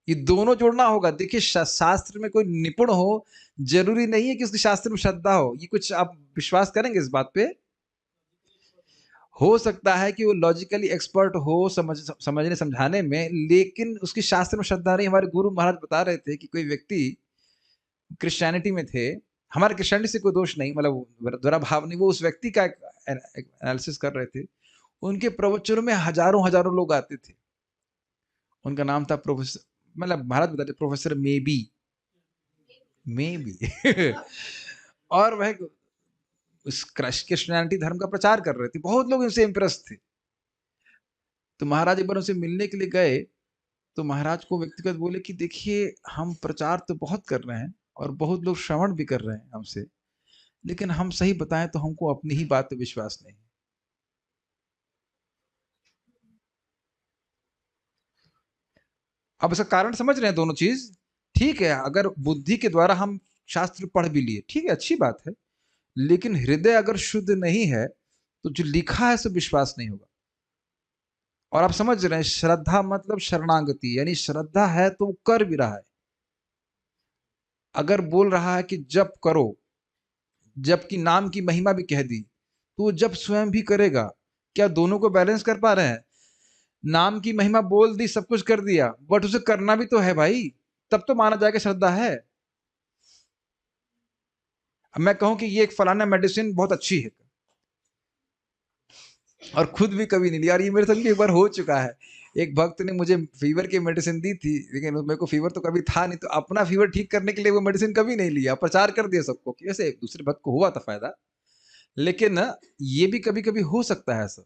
ये दोनों जोड़ना होगा। देखिए शास्त्र में कोई निपुण हो, जरूरी नहीं है कि उसकी शास्त्र में श्रद्धा हो। ये कुछ आप विश्वास करेंगे इस बात पे? हो सकता है कि वो लॉजिकली एक्सपर्ट हो समझने समझाने में, लेकिन उसकी शास्त्र में श्रद्धा नहीं। हमारे गुरु महाराज बता रहे थे कि कोई व्यक्ति क्रिश्चियनिटी में थे, हमारे क्रिश्चियनिटी से कोई दोष नहीं, मतलब बुरा भाव नहीं, वो उस व्यक्ति का एनालिसिस कर रहे थे। उनके प्रवचनों में हजारों हजारों लोग आते थे। उनका नाम था प्रोफेसर, मतलब महाराज बताते प्रोफेसर मे बी और वह उस क्रिश्चियनिटी धर्म का प्रचार कर रहे थे। बहुत लोग इनसे इम्प्रेस थे। तो महाराज एक बार उनसे मिलने के लिए गए, तो महाराज को व्यक्तिगत बोले कि देखिए हम प्रचार तो बहुत कर रहे हैं और बहुत लोग श्रवण भी कर रहे हैं हमसे, लेकिन हम सही बताएं तो हमको अपनी ही बात पे विश्वास नहीं। अब इसका कारण समझ रहे हैं दोनों चीज? ठीक है, अगर बुद्धि के द्वारा हम शास्त्र पढ़ भी लिए, ठीक है, अच्छी बात है, लेकिन हृदय अगर शुद्ध नहीं है तो जो लिखा है सो विश्वास नहीं होगा। और आप समझ रहे हैं, श्रद्धा मतलब शरणागति, यानी श्रद्धा है तो वो कर भी रहा है। अगर बोल रहा है कि जप करो, जबकि नाम की महिमा भी कह दी, तो वो जप स्वयं भी करेगा। क्या दोनों को बैलेंस कर पा रहे हैं? नाम की महिमा बोल दी, सब कुछ कर दिया, बट उसे करना भी तो है भाई, तब तो माना जाएगा श्रद्धा है। अब मैं कहूं कि ये एक फलाना मेडिसिन बहुत अच्छी है और खुद भी कभी नहीं लिया, और ये मेरे संग भी एक बार हो चुका है। एक भक्त ने मुझे फीवर की मेडिसिन दी थी, लेकिन मेरे को फीवर तो कभी था नहीं, तो अपना फीवर ठीक करने के लिए वो मेडिसिन कभी नहीं लिया, प्रचार कर दिया सबको कि ऐसे दूसरे भक्त को हुआ था फायदा। लेकिन ये भी कभी कभी हो सकता है ऐसा।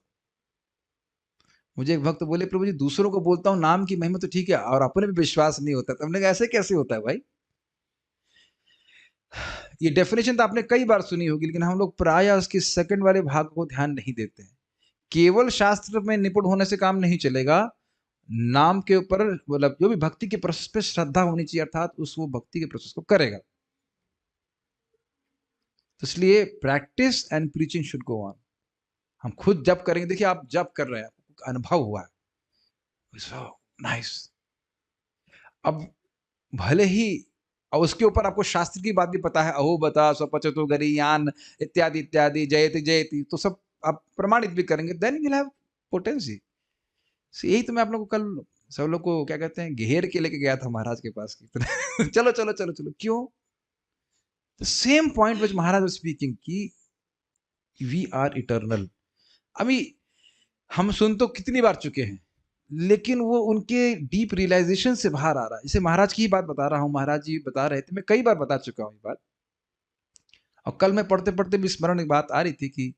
मुझे एक भक्त बोले, प्रभु जी दूसरों को बोलता हूँ नाम की महिमा तो ठीक है, और अपने भी विश्वास नहीं होता। तो हमने कहा ऐसे कैसे होता है भाई? ये डेफिनेशन तो आपने कई बार सुनी होगी, लेकिन हम लोग प्राय उसके सेकंड वाले भाग को ध्यान नहीं देते हैं। केवल शास्त्र में निपुण होने से काम नहीं चलेगा, नाम के ऊपर, मतलब जो भी भक्ति के प्रोसेस पे श्रद्धा होनी चाहिए, अर्थात उस वो भक्ति के प्रोसेस को करेगा। तो इसलिए practice and preaching should go on. हम खुद जप करेंगे, देखिए आप जप कर रहे हैं, अनुभव हुआ है, नाइस। अब भले ही और उसके ऊपर आपको शास्त्र की बात भी पता है, अहो बता स्वपचतो गरीयान इत्यादि इत्यादि, जयति जयति, तो सब आप प्रमाणित भी करेंगे, then you will have potency. यही तो मैं आप लोग को कल सब लोग को क्या कहते हैं घेर के लेके गया था महाराज के पास की चलो चलो चलो चलो, क्यों? The same point which Maharaj was speaking की वी आर इटर्नल। अभी हम सुन तो कितनी बार चुके हैं, लेकिन वो उनके डीप रियलाइजेशन से बाहर आ रहा है। इसे महाराज की ही बात बता रहा हूँ, महाराज जी बता रहे थे, मैं कई बार बता चुका हूँ ये बात। और कल मैं पढ़ते पढ़ते भी स्मरण एक बात आ रही थी कि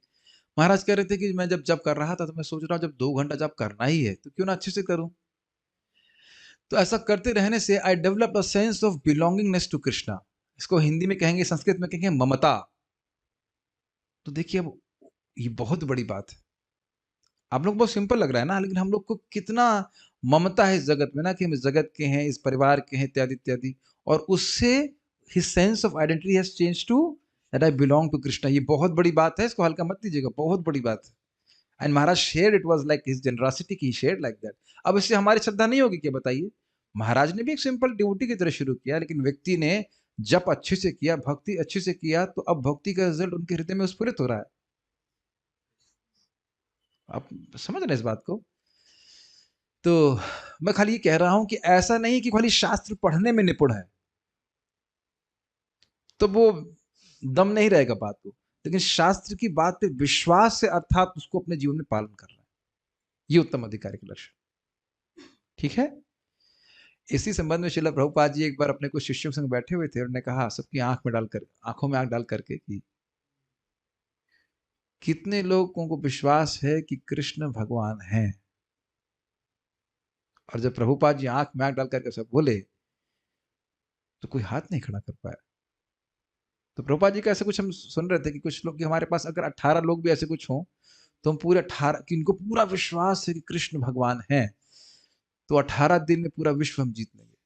महाराज कह रहे थे कि मैं जब जब कर रहा था तो मैं सोच रहा हूँ जब 2 घंटा जब करना ही है तो क्यों ना अच्छे से करूं। तो ऐसा करते रहने से I develop a sense of belongingness to Krishna. इसको हिंदी में कहेंगे, संस्कृत में कहेंगे ममता। तो देखिए अब ये बहुत बड़ी बात है। आप लोग बहुत सिंपल लग रहा है ना, लेकिन हम लोग को कितना ममता है इस जगत में ना, कि हम इस जगत के हैं, इस परिवार के हैं, इत्यादि इत्यादि। और उससे his sense of identity has change to that I belong to Krishna. ये बहुत बड़ी बात है, इसको हल्का मत लीजिएगा, बहुत बड़ी बात है। And Maharaj share, it was like his generosity की शेयर लाइक दैट। अब इससे हमारी श्रद्धा नहीं होगी क्या बताइए? महाराज ने भी एक सिंपल ड्यूटी की तरह शुरू किया, लेकिन व्यक्ति ने जप अच्छे से किया, भक्ति अच्छे से किया, तो अब भक्ति का रिजल्ट उनके हृदय में स्फुरित हो रहा है। आप समझ रहे हैं इस बात को? तो मैं खाली ये कह रहा हूं कि ऐसा नहीं कि खाली शास्त्र पढ़ने में निपुण है तो वो दम नहीं रहेगा बात को, लेकिन शास्त्र की बात पे विश्वास से, अर्थात उसको अपने जीवन में पालन कर रहा है, ये उत्तम अधिकारी का लक्ष्य। ठीक है। इसी संबंध में श्रील प्रभुपाद जी एक बार अपने कुछ शिष्यों के संग बैठे हुए थे, उन्होंने कहा सबकी आंखों में आंख डाल करके कि कितने लोगों को विश्वास है कि कृष्ण भगवान हैं? और जब प्रभुपाद जी आंख में आंख डाल करके सब बोले तो कोई हाथ नहीं खड़ा कर पाया। तो प्रभुपाद जी का ऐसे कुछ हम सुन रहे थे कि कुछ लोग कि हमारे पास अगर 18 लोग भी ऐसे कुछ हों तो हम पूरे 18 कि इनको पूरा विश्वास है कि कृष्ण भगवान है, तो 18 दिन में पूरा विश्व हम जीत लेंगे।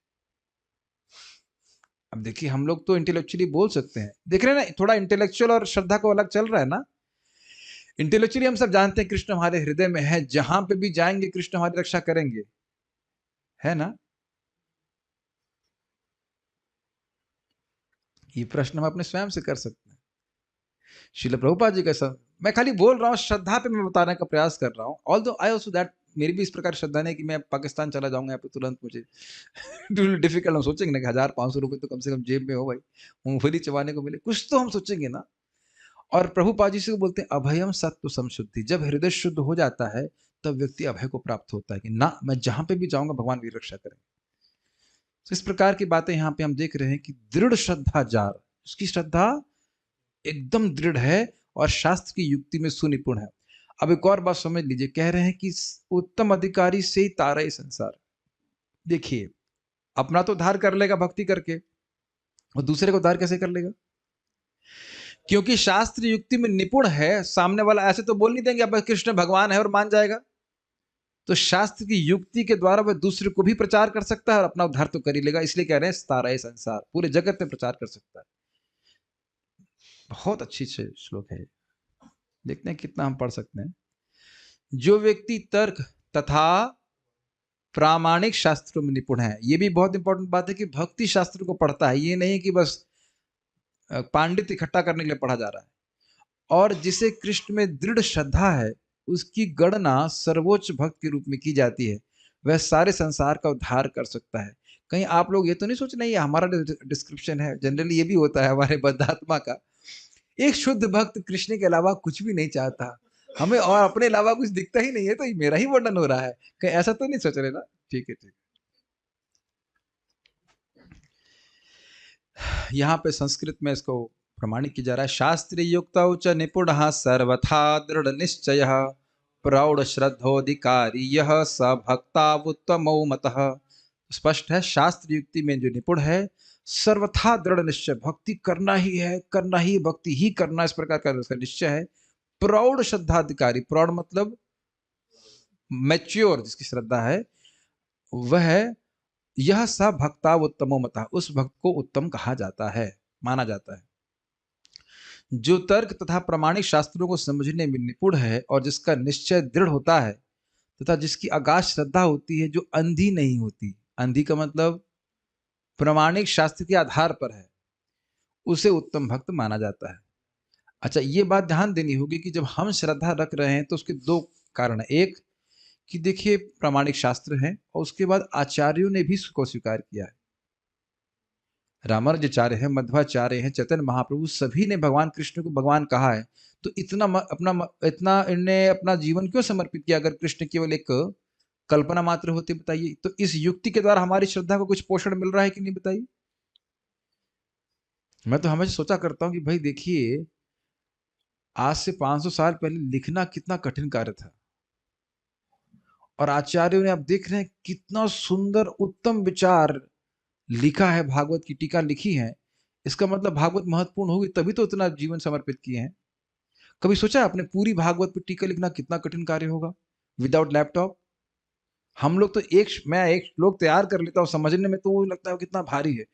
अब देखिए हम लोग तो इंटेलेक्चुअली बोल सकते हैं, देख रहे हैं ना, थोड़ा इंटेलेक्चुअल और श्रद्धा को अलग चल रहा है ना। इंटेलेक्चुअली हम सब जानते हैं कृष्ण हमारे हृदय में है, जहां पे भी जाएंगे कृष्ण हमारी रक्षा करेंगे, है ना। ये प्रश्न हम अपने स्वयं से कर सकते हैं। श्रील प्रभुपाद जी का सब मैं खाली बोल रहा हूँ, श्रद्धा पे मैं बताने का प्रयास कर रहा हूँ। ऑल्दो आई आल्सो दैट, मेरी भी इस प्रकार श्रद्धा नहीं कि मैं पाकिस्तान चला जाऊंगा यहाँ पे तुरंत, मुझे डिफिकल्ट। हम सोचेंगे ना कि 1000-500 रुपए तो कम से कम जेब में हो भाई, मूंगफली चबाने को मिले, कुछ तो हम सोचेंगे ना। और प्रभुपाद जी से बोलते हैं अभयम सत्व संशुद्धि, जब हृदय शुद्ध हो जाता है तब व्यक्ति अभय को प्राप्त होता है कि ना मैं जहां पे भी जाऊंगा भगवान मेरी रक्षा करेंगे। तो इस प्रकार की बातें यहाँ पे हम देख रहे हैं कि दृढ़ श्रद्धा जार, उसकी श्रद्धा एकदम दृढ़ है और शास्त्र की युक्ति में सुनिपुण है। अब एक और बात समझ लीजिए, कह रहे हैं कि उत्तम अधिकारी से ही तारा ये संसार। देखिए अपना तो उद्धार कर लेगा भक्ति करके, और दूसरे को उद्धार कैसे कर लेगा? क्योंकि शास्त्र युक्ति में निपुण है। सामने वाला ऐसे तो बोल नहीं देंगे अब कृष्ण भगवान है और मान जाएगा, तो शास्त्र की युक्ति के द्वारा वह दूसरे को भी प्रचार कर सकता है और अपना उद्धार तो कर ही लेगा। इसलिए कह रहे हैं तारा ये संसार, पूरे जगत में प्रचार कर सकता है। बहुत अच्छी श्लोक है, देखते हैं कितना हम पढ़ सकते हैं। जो व्यक्ति तर्क तथा प्रामाणिक शास्त्रों में निपुण है, ये भी बहुत इंपॉर्टेंट बात है कि भक्ति शास्त्र को पढ़ता है, ये नहीं कि बस पांडित्य इकट्ठा करने के लिए पढ़ा जा रहा है। और जिसे कृष्ण में दृढ़ श्रद्धा है उसकी गणना सर्वोच्च भक्त के रूप में की जाती है, वह सारे संसार का उद्धार कर सकता है। कहीं आप लोग ये तो नहीं सोच रहे ये हमारा डिस्क्रिप्शन है, जनरली ये भी होता है हमारे बद्धात्मा का। एक शुद्ध भक्त कृष्ण के अलावा कुछ भी नहीं चाहता, हमें और अपने अलावा कुछ दिखता ही नहीं है, तो ये मेरा ही वर्णन हो रहा है, कहीं ऐसा तो नहीं सोच रहे ना। ठीक है, ठीक। यहाँ पे संस्कृत में इसको प्रमाणित किया जा रहा है। शास्त्रीय युक्त च निपुण सर्वथा दृढ़ निश्चय प्रौढ़ श्रद्धोधिकारी यह स भक्तावुत्तमो मतः। स्पष्ट है, शास्त्र युक्ति में जो निपुण है, सर्वथा दृढ़ निश्चय, भक्ति करना ही है, करना ही, भक्ति ही करना, इस प्रकार का उसका निश्चय है। प्रौढ़ श्रद्धाधिकारी, प्रौढ़ मतलब मैच्योर, जिसकी श्रद्धा है वह, यह सब भक्ता उत्तमो मता, उस भक्त को उत्तम कहा जाता है, माना जाता है। जो तर्क तथा प्रमाणिक शास्त्रों को समझने में निपुण है और जिसका निश्चय दृढ़ होता है तथा जिसकी अगाध श्रद्धा होती है, जो अंधी नहीं होती, अंधी का मतलब प्रमाणिक शास्त्र के आधार पर है, उसे उत्तम भक्त माना जाता है। अच्छा, ये बात ध्यान देनी होगी कि जब हम श्रद्धा रख रहे हैं तो उसके दो कारण है। एक कि देखिए प्रामाणिक शास्त्र हैं, और उसके बाद आचार्यों ने भी इसको स्वीकार किया है। रामानुजाचार्य हैं, मध्वाचार्य हैं, चैतन्य महाप्रभु, सभी ने भगवान कृष्ण को भगवान कहा है। तो इतना इन्हें अपना जीवन क्यों समर्पित किया अगर कृष्ण केवल एक कल्पना मात्र होती? बताइए। तो इस युक्ति के द्वारा हमारी श्रद्धा को कुछ पोषण मिल रहा है कि नहीं, बताइए। मैं तो हमेशा सोचा करता हूं कि भाई देखिए, आज से 500 साल पहले लिखना कितना कठिन कार्य था, और आचार्यों ने, आप देख रहे हैं कितना सुंदर उत्तम विचार लिखा है, भागवत की टीका लिखी है। इसका मतलब भागवत महत्वपूर्ण होगी तभी तो इतना जीवन समर्पित किए हैं। कभी सोचा आपने पूरी भागवत पर टीका लिखना कितना कठिन कार्य होगा विदाउट लैपटॉप? हम लोग तो मैं एक श्लोक तैयार कर लेता हूँ, समझने में तो वो लगता है कितना भारी है,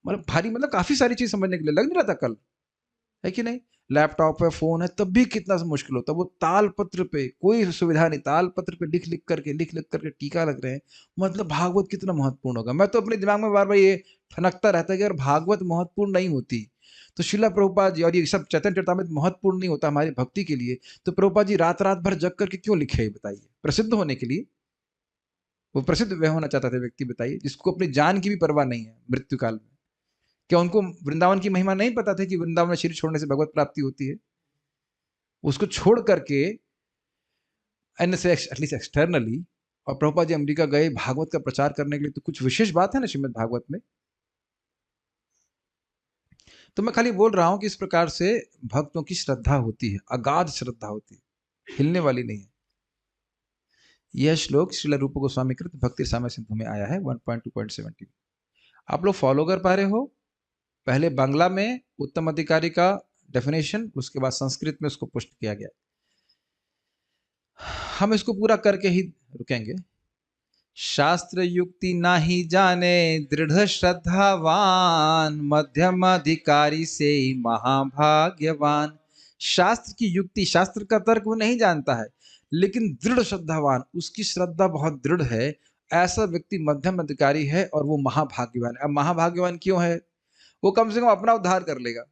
मतलब भारी मतलब काफी सारी चीज समझने के लिए लग नहीं रहा था कल, है कि नहीं? लैपटॉप है, फोन है, तब भी कितना मुश्किल होता है। वो ताल पत्र पे कोई सुविधा नहीं, ताल पत्र पे लिख लिख करके टीका लग रहे हैं, मतलब भागवत कितना महत्वपूर्ण होगा। मैं तो अपने दिमाग में बार बार ये ठनकता रहता है कि अगर भागवत महत्वपूर्ण नहीं होती तो शिला प्रभुपाद जी और ये सब चैतन्य चरितामृत महत्वपूर्ण नहीं होता हमारी भक्ति के लिए, तो प्रभुपाद जी रात रात भर जग करके क्यों लिखे? बताइए, प्रसिद्ध होने के लिए? वो प्रसिद्ध वह होना चाहता था व्यक्ति, बताइए, जिसको अपनी जान की भी परवाह नहीं है मृत्यु काल में। क्या उनको वृंदावन की महिमा नहीं पता था कि वृंदावन में शरीर छोड़ने से भगवत प्राप्ति होती है? उसको छोड़ करके एटलीस्ट एक्सटर्नली, और प्रभुपाद जी अमेरिका गए भागवत का प्रचार करने के लिए, तो कुछ विशेष बात है ना श्रीमद् भागवत में। तो मैं खाली बोल रहा हूं कि इस प्रकार से भक्तों की श्रद्धा होती है, अगाध श्रद्धा होती है, हिलने वाली नहीं है। यह श्लोक श्रील रूप गोस्वामी कृत भक्ति साम्य सिंधु में आया है 1.2.17। आप लोग फॉलो कर पा रहे हो? पहले बांग्ला में, उत्तम अधिकारी का डेफिनेशन, उसके बाद संस्कृत में उसको पुष्ट किया गया। हम इसको पूरा करके ही रुकेंगे। शास्त्र युक्ति नाही जाने दृढ़ श्रद्धावान, मध्यम अधिकारी से महाभाग्यवान। शास्त्र की युक्ति, शास्त्र का तर्क वो नहीं जानता है, लेकिन दृढ़ श्रद्धावान, उसकी श्रद्धा बहुत दृढ़ है, ऐसा व्यक्ति मध्यम अधिकारी है और वो महाभाग्यवान है। अब महाभाग्यवान क्यों है? वो कम से कम अपना उद्धार कर लेगा।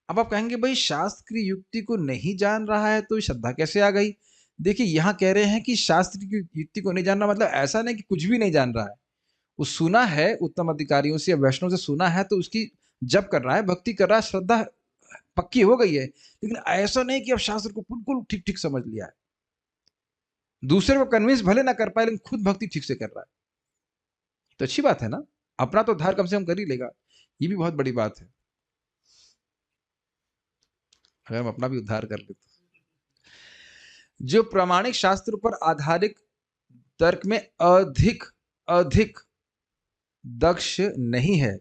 अब आप कहेंगे भाई शास्त्र की युक्ति को नहीं जान रहा है तो श्रद्धा कैसे आ गई? देखिए यहाँ कह रहे हैं कि शास्त्र की युक्ति को नहीं जानना मतलब ऐसा नहीं कि कुछ भी नहीं जान रहा है। वो सुना है उत्तम अधिकारियों से या वैष्णव से सुना है तो उसकी जप कर रहा है, भक्ति कर रहा है, श्रद्धा पक्की हो गई है, लेकिन ऐसा नहीं कि अब शास्त्र को बिल्कुल ठीक ठीक समझ लिया है। दूसरे को कन्विंस भले ना कर पाए लेकिन खुद भक्ति ठीक से कर रहा है, तो अच्छी बात है ना। अपना तो उद्धार कम से कम कर ही लेगा, ये भी बहुत बड़ी बात है अगर हम अपना भी उद्धार कर लेते। जो प्रामाणिक शास्त्र पर आधारित तर्क में अधिक अधिक दक्ष नहीं है,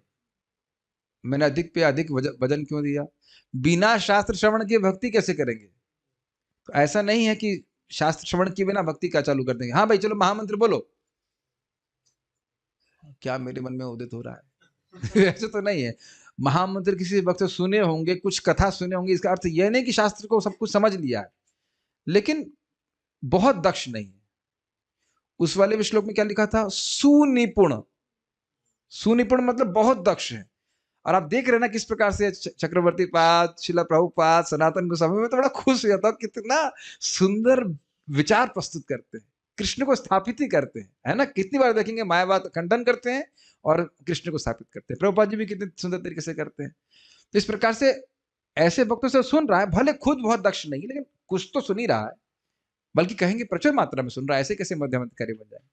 मैंने अधिक पे अधिक वजन क्यों दिया? बिना शास्त्र श्रवण के भक्ति कैसे करेंगे? तो ऐसा नहीं है कि शास्त्र श्रवण के बिना भक्ति का चालू कर देंगे। हाँ भाई चलो महामंत्र बोलो, क्या मेरे मन में उदित हो रहा है? ऐसे तो नहीं है। महामंत्र किसी वक्त सुने होंगे, कुछ कथा सुने होंगे, इसका अर्थ यह नहीं कि शास्त्र को सब कुछ समझ लिया है, लेकिन बहुत दक्ष नहीं है। उस वाले श्लोक में क्या लिखा था? सुनिपुण। सुनिपुण मतलब बहुत दक्ष है। और आप देख रहे हैं ना किस प्रकार से चक्रवर्ती पाद, शिला प्रभुपाद, सनातन गोस्वामी में तो बड़ा खुश हो जाता हूं, कितना सुंदर विचार प्रस्तुत करते हैं, कृष्ण को स्थापित ही करते हैं, है ना। कितनी बार देखेंगे मायावाद खंडन करते हैं और कृष्ण को स्थापित करते हैं। प्रभुपाद जी भी कितने सुंदर तरीके से करते हैं। तो इस प्रकार से ऐसे भक्तों से सुन रहा है, भले खुद बहुत दक्ष नहीं लेकिन कुछ तो सुन ही रहा है, बल्कि कहेंगे प्रचुर मात्रा में सुन रहा है। ऐसे कैसे मध्यम अधिकारी बन जाए?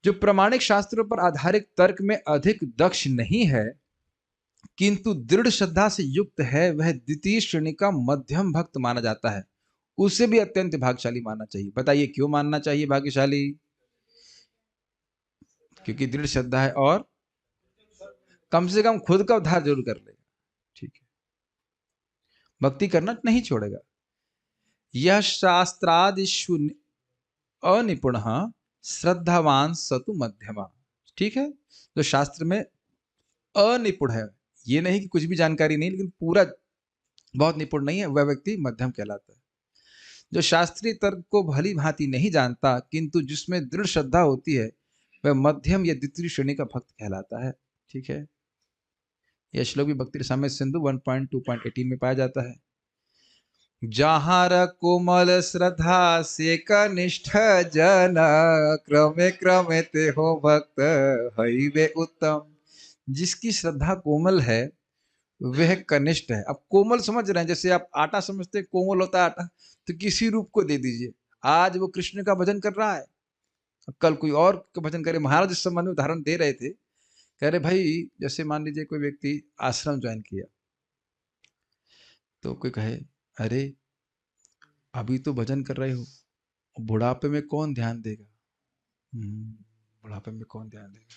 जो प्रामाणिक शास्त्रों पर आधारित तर्क में अधिक दक्ष नहीं है किंतु दृढ़ श्रद्धा से युक्त है, वह द्वितीय श्रेणी का मध्यम भक्त माना जाता है। उसे भी अत्यंत भाग्यशाली मानना चाहिए। बताइए क्यों मानना चाहिए भाग्यशाली? क्योंकि दृढ़ श्रद्धा है और कम से कम खुद का उद्धार जरूर कर लेगा। ठीक है, भक्ति करना नहीं छोड़ेगा। यह शास्त्रादिषु अनिपुण श्रद्धावान सतु मध्यमा। ठीक है, जो शास्त्र में अनिपुण है, ये नहीं कि कुछ भी जानकारी नहीं लेकिन पूरा बहुत निपुण नहीं है, वह व्यक्ति मध्यम कहलाता है। जो शास्त्रीय तर्क को भली भांति नहीं जानता किंतु जिसमें दृढ़ श्रद्धा होती है, वह मध्यम या द्वितीय श्रेणी का भक्त कहलाता है। ठीक है, यह श्लोक भी भक्ति रसामृत सिंधु 1.2.18 में पाया जाता है। जहार कोमल श्रद्धा से कनिष्ठ जन, क्रमे क्रमे ते हो भक्त हई वे उत्तम। जिसकी श्रद्धा कोमल है वह कनिष्ठ है। अब कोमल समझ रहे हैं, जैसे आप आटा समझते हैं कोमल होता है आटा, तो किसी रूप को दे दीजिए। आज वो कृष्ण का भजन कर रहा है, कल कोई और का भजन करे। महाराज इस संबंध में उदाहरण दे रहे थे, कह रहे भाई जैसे मान लीजिए कोई व्यक्ति आश्रम ज्वाइन किया, तो कोई कहे अरे अभी तो भजन कर रहे हो, बुढ़ापे में कौन ध्यान देगा? बुढ़ापे में कौन ध्यान देगा?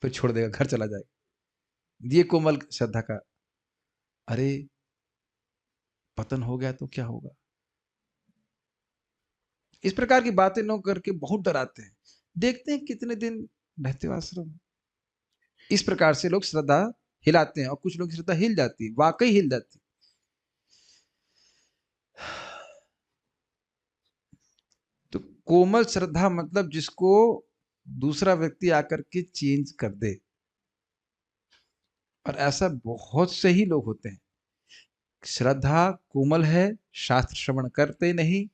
फिर छोड़ देगा, घर चला जाएगा। ये कोमल श्रद्धा का। अरे पतन हो गया तो क्या होगा? इस प्रकार की बातें लोग करके बहुत डराते हैं। देखते हैं कितने दिन रहते हो आश्रम। इस प्रकार से लोग श्रद्धा हिलाते हैं और कुछ लोग श्रद्धा हिल जाती है, वाकई हिल जाती। तो कोमल श्रद्धा मतलब जिसको दूसरा व्यक्ति आकर के चेंज कर दे, और ऐसा बहुत से ही लोग होते हैं। श्रद्धा कोमल है, शास्त्र श्रवण करते नहीं,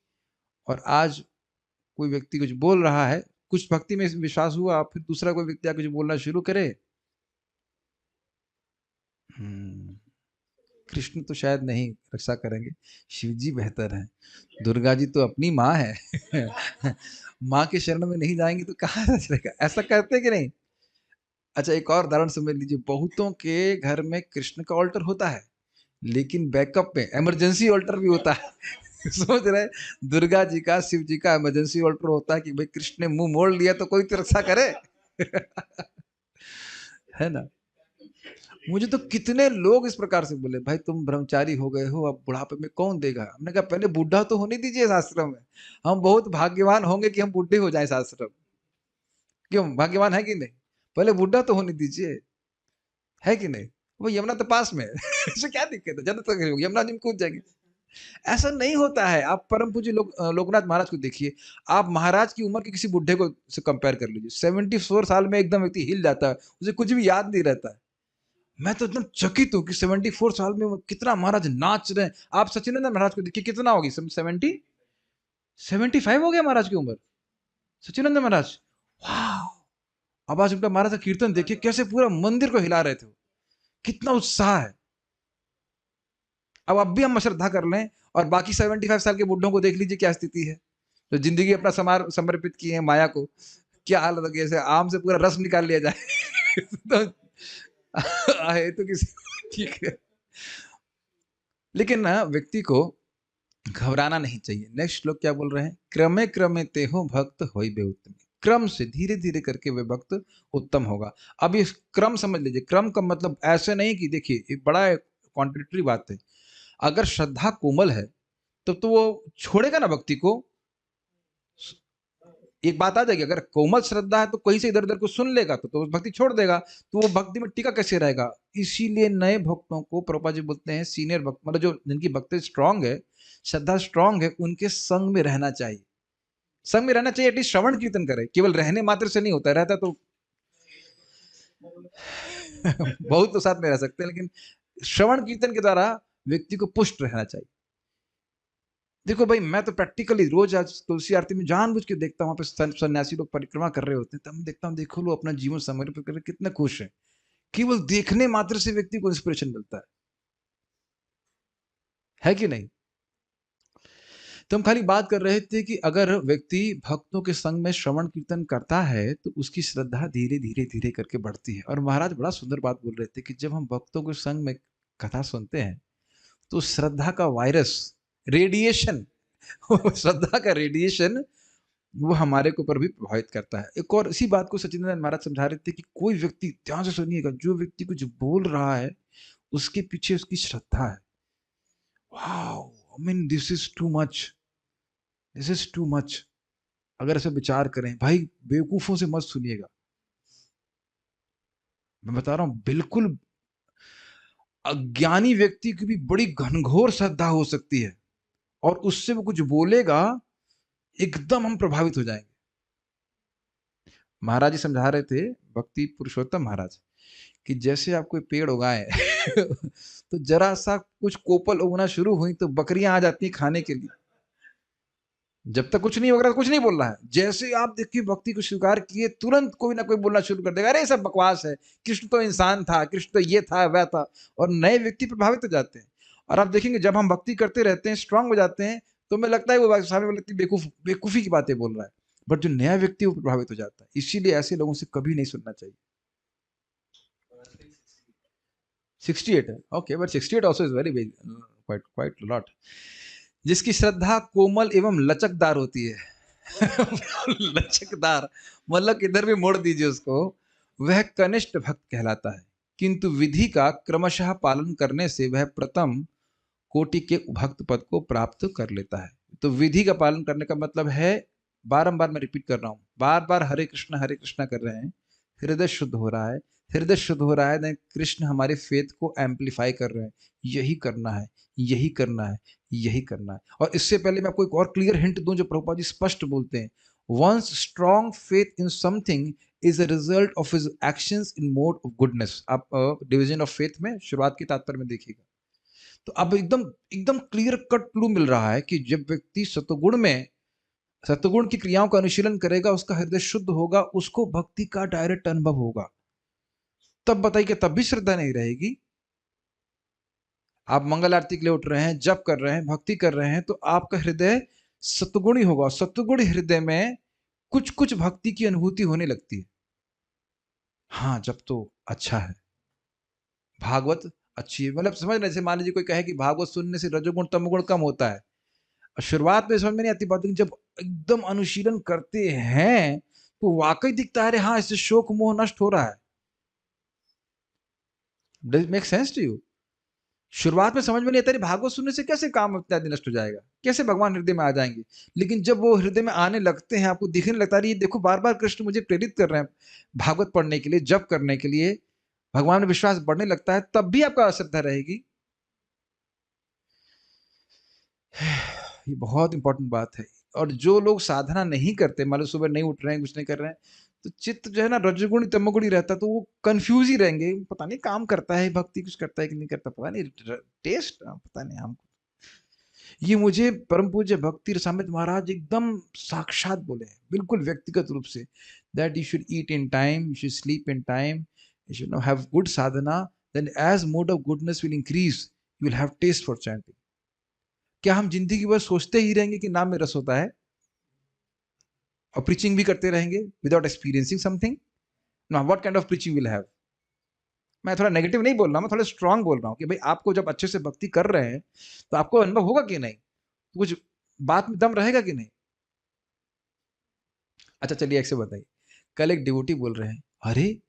और आज कोई व्यक्ति कुछ बोल रहा है, कुछ भक्ति में विश्वास हुआ, फिर दूसरा कोई व्यक्ति आकर कुछ बोलना शुरू करे, कृष्ण तो शायद नहीं रक्षा करेंगे, शिव जी बेहतर हैं, दुर्गा जी तो अपनी माँ है माँ के शरण में नहीं जाएंगे तो कहाँ रचेगा? ऐसा करते कि नहीं? अच्छा एक और उदाहरण समझ लीजिए। बहुतों के घर में कृष्ण का ऑल्टर होता है, लेकिन बैकअप में इमरजेंसी ऑल्टर भी होता है सोच रहे दुर्गा जी का, शिव जी का इमरजेंसी ऑल्टर होता है कि भाई कृष्ण ने मुंह मोड़ लिया तो कोई तो रक्षा करे है ना। मुझे तो कितने लोग इस प्रकार से बोले, भाई तुम ब्रह्मचारी हो गए हो, अब बुढ़ापे में कौन देगा। हमने कहा पहले बूढ़ा तो होने दीजिए इस आश्रम में, हम बहुत भाग्यवान होंगे कि हम बूढ़े हो जाए इस आश्रम। क्यों, भाग्यवान है कि नहीं? पहले बूढ़ा तो होने दीजिए, है कि नहीं? वो यमुना तो पास में है इससे क्या दिक्कत है, जब तक यमुना जी में कूद जाएंगे। ऐसा नहीं होता है। आप परम पूज्य लोकनाथ महाराज को देखिए, आप महाराज की उम्र के किसी बुढ़े को से कंपेयर कर लीजिए, 74 साल में एकदम व्यक्ति हिल जाता है, उसे कुछ भी याद नहीं रहता है। मैं तो एकदम चकित हूँ कि 74 साल में वो कितना महाराज नाच रहे हैं। आप सचिनंदन महाराज को देखिए, कितना होगी, 75 हो गया महाराज की उम्र, सचिनंदन महाराज। वाह! अब आज उनका महाराज का कीर्तन देखिए, कैसे पूरा मंदिर को हिला रहे थे, कितना उत्साह है। अब भी हम श्रद्धा कर लें और बाकी 75 साल के बुढ़ों को देख लीजिए क्या स्थिति है, तो जिंदगी अपना समर्पित किए हैं माया को, क्या हालत है, जैसे आम से पूरा रस निकाल लिया जाए तो आए तो किसी ठीक है। लेकिन ना व्यक्ति को घबराना नहीं चाहिए। नेक्स्ट श्लोक क्या बोल रहे हैं, क्रमे क्रमे ते हो भक्त होई बे उत्तम। क्रम से धीरे धीरे करके वे भक्त उत्तम होगा। अब ये क्रम समझ लीजिए, क्रम का मतलब ऐसे नहीं कि देखिए एक बड़ा कॉन्ट्रडिक्टरी बात है। अगर श्रद्धा कोमल है तो वो छोड़ेगा ना भक्ति को। एक बात आ जाएगी, अगर कोमल श्रद्धा है तो कहीं से इधर उधर को सुन लेगा तो भक्ति छोड़ देगा, तो वो भक्ति में टिका कैसे रहेगा। इसीलिए नए भक्तों को प्रभुपाद जी बोलते हैं सीनियर भक्त, मतलब जो जिनकी भक्ति स्ट्रांग है, श्रद्धा स्ट्रांग है, उनके संग में रहना चाहिए। संग में रहना चाहिए, एटलीस्ट श्रवण कीर्तन करे। केवल रहने मात्र से नहीं होता, रहता तो बहुत तो साथ में रह सकते हैं, लेकिन श्रवण कीर्तन के द्वारा व्यक्ति को पुष्ट रहना चाहिए। देखो भाई, मैं तो प्रैक्टिकली रोज आज तुलसी आरती में जानबूझ के देखता हूँ, वहां पे सन्यासी लोग परिक्रमा कर रहे होते हैं, तब मैं देखता हूँ, देखो लोग अपना जीवन समर्पित करके कितने खुश हैं। केवल देखने मात्र से व्यक्ति को इंस्पिरेशन मिलता है कि नहीं? तो हम खाली बात कर रहे थे कि अगर व्यक्ति भक्तों के संग में श्रवण कीर्तन करता है तो उसकी श्रद्धा धीरे धीरे धीरे करके बढ़ती है। और महाराज बड़ा सुंदर बात बोल रहे थे कि जब हम भक्तों के संग में कथा सुनते हैं तो श्रद्धा का वायरस, रेडिएशन श्रद्धा का रेडिएशन वो हमारे ऊपर भी प्रभावित करता है। एक और इसी बात को सचिनंदन महाराज समझा रहे थे कि कोई व्यक्ति, ध्यान से सुनिएगा, जो व्यक्ति कुछ बोल रहा है उसके पीछे उसकी श्रद्धा है। Wow, I mean this is too much, this is too much. अगर ऐसे विचार करें भाई, बेवकूफों से मत सुनिएगा, मैं बता रहा हूं, बिल्कुल अज्ञानी व्यक्ति की भी बड़ी घनघोर श्रद्धा हो सकती है और उससे वो कुछ बोलेगा, एकदम हम प्रभावित हो जाएंगे। महाराज जी समझा रहे थे, भक्ति पुरुषोत्तम महाराज, कि जैसे आप कोई पेड़ उगाए तो जरा सा कुछ कोपल उगना शुरू हुई तो बकरियां आ जाती हैं खाने के लिए। जब तक कुछ नहीं होगा, कुछ नहीं बोल रहा है, जैसे आप देखिए भक्ति को स्वीकार किए, तुरंत कोई ना कोई बोलना शुरू कर देगा, अरे सब बकवास है, कृष्ण तो इंसान था, कृष्ण तो ये था वह था, और नए व्यक्ति प्रभावित हो जाते हैं। और आप देखेंगे जब हम भक्ति करते रहते हैं, स्ट्रांग हो जाते हैं, तो हमें लगता है वो सामने वाला व्यक्ति बेवकूफी की बातें बोल रहा है, बट जो नया व्यक्ति वो प्रभावित हो जाता है। इसीलिए ऐसे लोगों से कभी नहीं सुनना चाहिए। 68 है, okay, but 68 also is very big, quite lot. जिसकी श्रद्धा कोमल एवं लचकदार होती है लचकदार मतलब किधर भी मोड़ दीजिए उसको, वह कनिष्ठ भक्त कहलाता है, किंतु विधि का क्रमशः पालन करने से वह प्रथम कोटि के भक्त पद को प्राप्त कर लेता है। तो विधि का पालन करने का मतलब है, बारंबार मैं रिपीट कर रहा हूं, बार बार हरे कृष्णा कर रहे हैं, हृदय शुद्ध हो रहा है, हृदय शुद्ध हो रहा है ना, कृष्ण हमारे फेथ को एम्पलीफाई कर रहे हैं, यही करना है, यही करना है, यही करना है। और इससे पहले मैं आपको एक और क्लियर हिंट दूं जो प्रभुपाद जी स्पष्ट बोलते हैं, once strong faith in something is a result of his actions in mode of goodness. आप डिवीजन ऑफ फेथ में शुरुआत के तात्पर्य में देखिएगा, तो अब एकदम एकदम क्लियर कट क्लू मिल रहा है कि जब व्यक्ति सतगुण की क्रियाओं का अनुशीलन करेगा, उसका हृदय शुद्ध होगा, उसको भक्ति का डायरेक्ट अनुभव होगा। तब बताइए, तब भी श्रद्धा नहीं रहेगी। आप मंगल आरती के लिए उठ रहे हैं, जप कर रहे हैं, भक्ति कर रहे हैं, तो आपका हृदय सतगुणी होगा। सतगुण हृदय में कुछ कुछ भक्ति की अनुभूति होने लगती है। हाँ, जब तो अच्छा है, भागवत अच्छी है, मतलब समझ रहे, जैसे मान लीजिए कोई कहे कि भागवत सुनने से रजोगुण तमोगुण कम होता है, शुरुआत में समझ में नहीं आती बात, जब एकदम अनुशीलन करते हैं तो वाकई दिखता है, हाँ, इससे शोक मोह नष्ट हो रहा है। Does it make sense to you? शुरुआत में समझ में नहीं आता, अरे भागवत सुनने से कैसे काम इत्यादि नष्ट हो जाएगा, कैसे भगवान हृदय में आ जाएंगे। लेकिन जब वो हृदय में आने लगते हैं, आपको दिखने लगता है, ये देखो बार बार कृष्ण मुझे प्रेरित कर रहे हैं भागवत पढ़ने के लिए, जप करने के लिए, भगवान में विश्वास बढ़ने लगता है, तब भी आपका अश्रद्धा रहेगी। ये बहुत इंपॉर्टेंट बात है। और जो लोग साधना नहीं करते, मान लो सुबह नहीं उठ रहे हैं, कुछ नहीं कर रहे हैं, तो चित्त जो है ना रजोगुणी तमोगुणी रहता है, तो वो कंफ्यूज ही रहेंगे, पता नहीं काम करता है भक्ति, कुछ करता है कि नहीं करता, पता नहीं, टेस्ट पता नहीं हमको। ये मुझे परम पूज्य भक्ति रसामृत महाराज एकदम साक्षात बोले हैं, बिल्कुल व्यक्तिगत रूप से, that you should eat in time, you should sleep in time, you should no have good sadhana, then as mode of goodness will increase, you will have taste for chanting. क्या हम जिंदगी भर सोचते ही रहेंगे कि नाम में रस होता है और प्रीचिंग भी करते रहेंगे without experiencing something? No, what kind of preaching will have? मैं थोड़ा नेगेटिव नहीं बोल रहा, मैं थोड़ा स्ट्रांग बोल रहा हूँ कि भाई आपको जब अच्छे से भक्ति कर रहे हैं तो आपको अनुभव होगा कि नहीं, तो कुछ बात में दम रहेगा कि नहीं। अच्छा चलिए एक से बताइए, कल एक डिवोटी बोल रहे हैं, अरे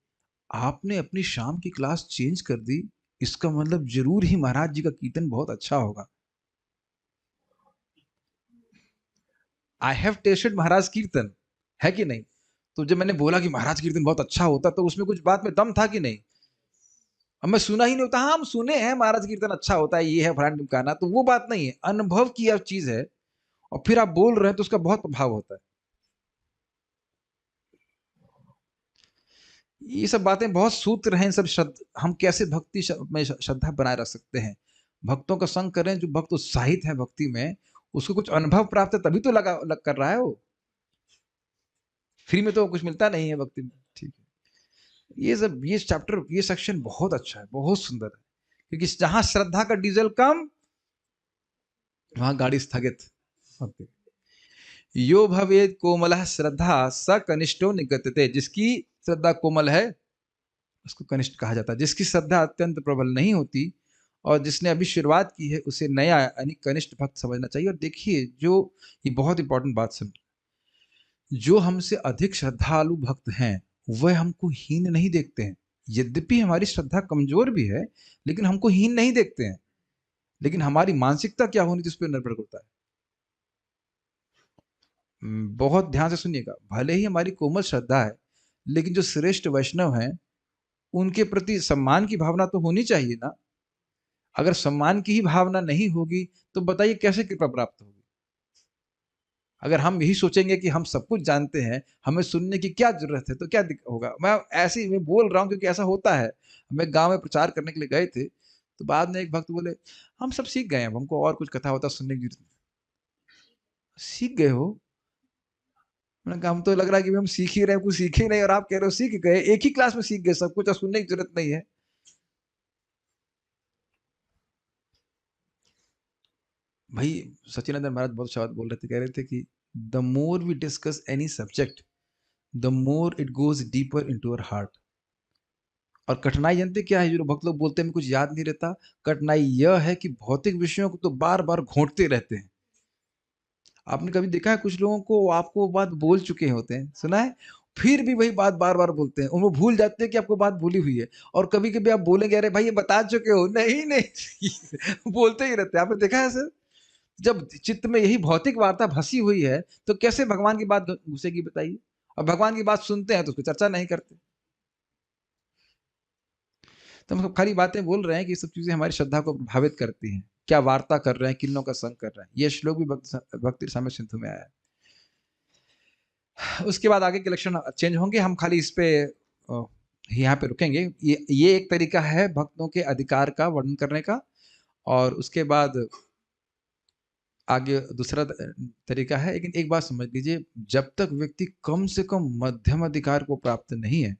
आपने अपनी शाम की क्लास चेंज कर दी, इसका मतलब जरूर ही महाराज जी का कीर्तन बहुत अच्छा होगा। आई हैव टेस्टेड महाराज कीर्तन, है कि नहीं? तो जब मैंने बोला कि महाराज कीर्तन बहुत अच्छा होता, तो उसमें कुछ बात में दम था कि नहीं? अब मैं सुना ही नहीं होता, हाँ हम सुने हैं महाराज कीर्तन अच्छा होता है, ये है फलाना ढिमकाना, तो वो बात नहीं है, अनुभव की चीज है, और फिर आप बोल रहे हैं तो उसका बहुत प्रभाव होता है। ये सब बातें बहुत सूत्र हैं, सब हम कैसे भक्ति में श्रद्धा बनाए रख सकते हैं, भक्तों का संग करें, जो भक्त उत्साहित है भक्ति में, उसको कुछ अनुभव प्राप्त है तभी तो लग कर रहा है वो, फ्री में तो कुछ मिलता नहीं है भक्ति में। ठीक है, ये चैप्टर, ये सेक्शन बहुत अच्छा है, बहुत सुंदर है, क्योंकि जहां श्रद्धा का डीजल कम, वहां गाड़ी स्थगित। यो भवेद कोमलः श्रद्धा स कनिष्ठो निगत्यते, जिसकी श्रद्धा कोमल है उसको कनिष्ठ कहा जाता है, जिसकी श्रद्धा अत्यंत प्रबल नहीं होती और जिसने अभी शुरुआत की है उसे नया यानी कनिष्ठ भक्त समझना चाहिए। और देखिए, जो ये बहुत इंपॉर्टेंट बात सुन, जो हमसे अधिक श्रद्धालु भक्त हैं वह हमको हीन नहीं देखते हैं, यद्यपि हमारी श्रद्धा कमजोर भी है लेकिन हमको हीन नहीं देखते हैं, लेकिन हमारी मानसिकता क्या होनी चाहिए उस पर निर्भर करता है। बहुत ध्यान से सुनिएगा, भले ही हमारी कोमल श्रद्धा है, लेकिन जो श्रेष्ठ वैष्णव हैं उनके प्रति सम्मान की भावना तो होनी चाहिए ना। अगर सम्मान की ही भावना नहीं होगी तो बताइए कैसे कृपा प्राप्त होगी। अगर हम यही सोचेंगे कि हम सब कुछ जानते हैं, हमें सुनने की क्या जरूरत है, तो क्या होगा। मैं ऐसे ही मैं बोल रहा हूँ क्योंकि ऐसा होता है। हमें गांव में प्रचार करने के लिए गए थे, तो बाद में एक भक्त बोले, हम सब सीख गए, हमको और कुछ कथा होता सुनने की जरूरत नहीं। सीख गए हो? मैंने कहा हम तो लग रहा है कि हम सीख ही रहे हैं, कुछ सीखे ही नहीं, और आप कह रहे हो सीख गए। एक ही क्लास में सीख गए सब कुछ और सुनने की जरूरत नहीं है। भाई सचिनंदन महाराज बहुत अच्छा बात बोल रहे थे, कह रहे थे कि the more we discuss any subject the more it goes deeper into our heart. और कठिनाई जानते क्या है, जो भक्त लोग बोलते हैं कुछ याद नहीं रहता, कठिनाई यह है कि भौतिक विषयों को तो बार बार घोंटते रहते हैं। आपने कभी देखा है कुछ लोगों को, आपको बात बोल चुके होते हैं, सुना है, फिर भी वही बात बार बार बोलते हैं, उनको भूल जाते हैं कि आपको बात भूली हुई है। और कभी कभी आप बोलेंगे अरे भाई ये बता चुके हो, नहीं नहीं बोलते ही रहते हैं। आपने देखा है सर? जब चित्त में यही भौतिक वार्ता फंसी हुई है तो कैसे भगवान की बात घुसेगी बताइए। और भगवान की बात सुनते हैं तो उसकी चर्चा नहीं करते। तो हम खाली बातें बोल रहे हैं कि ये सब चीजें हमारी श्रद्धा को प्रभावित करती हैं, क्या वार्ता कर रहे हैं, किन्नों का संग कर रहे हैं। ये श्लोक भी भक्ति रसामृत सिंधु में आया है। उसके बाद आगे के लक्षण चेंज होंगे, हम खाली इस पे यहाँ पे रुकेंगे। ये एक तरीका है भक्तों के अधिकार का वर्णन करने का, और उसके बाद आगे दूसरा तरीका है। लेकिन एक बात समझ लीजिए, जब तक व्यक्ति कम से कम मध्यम अधिकार को प्राप्त नहीं है,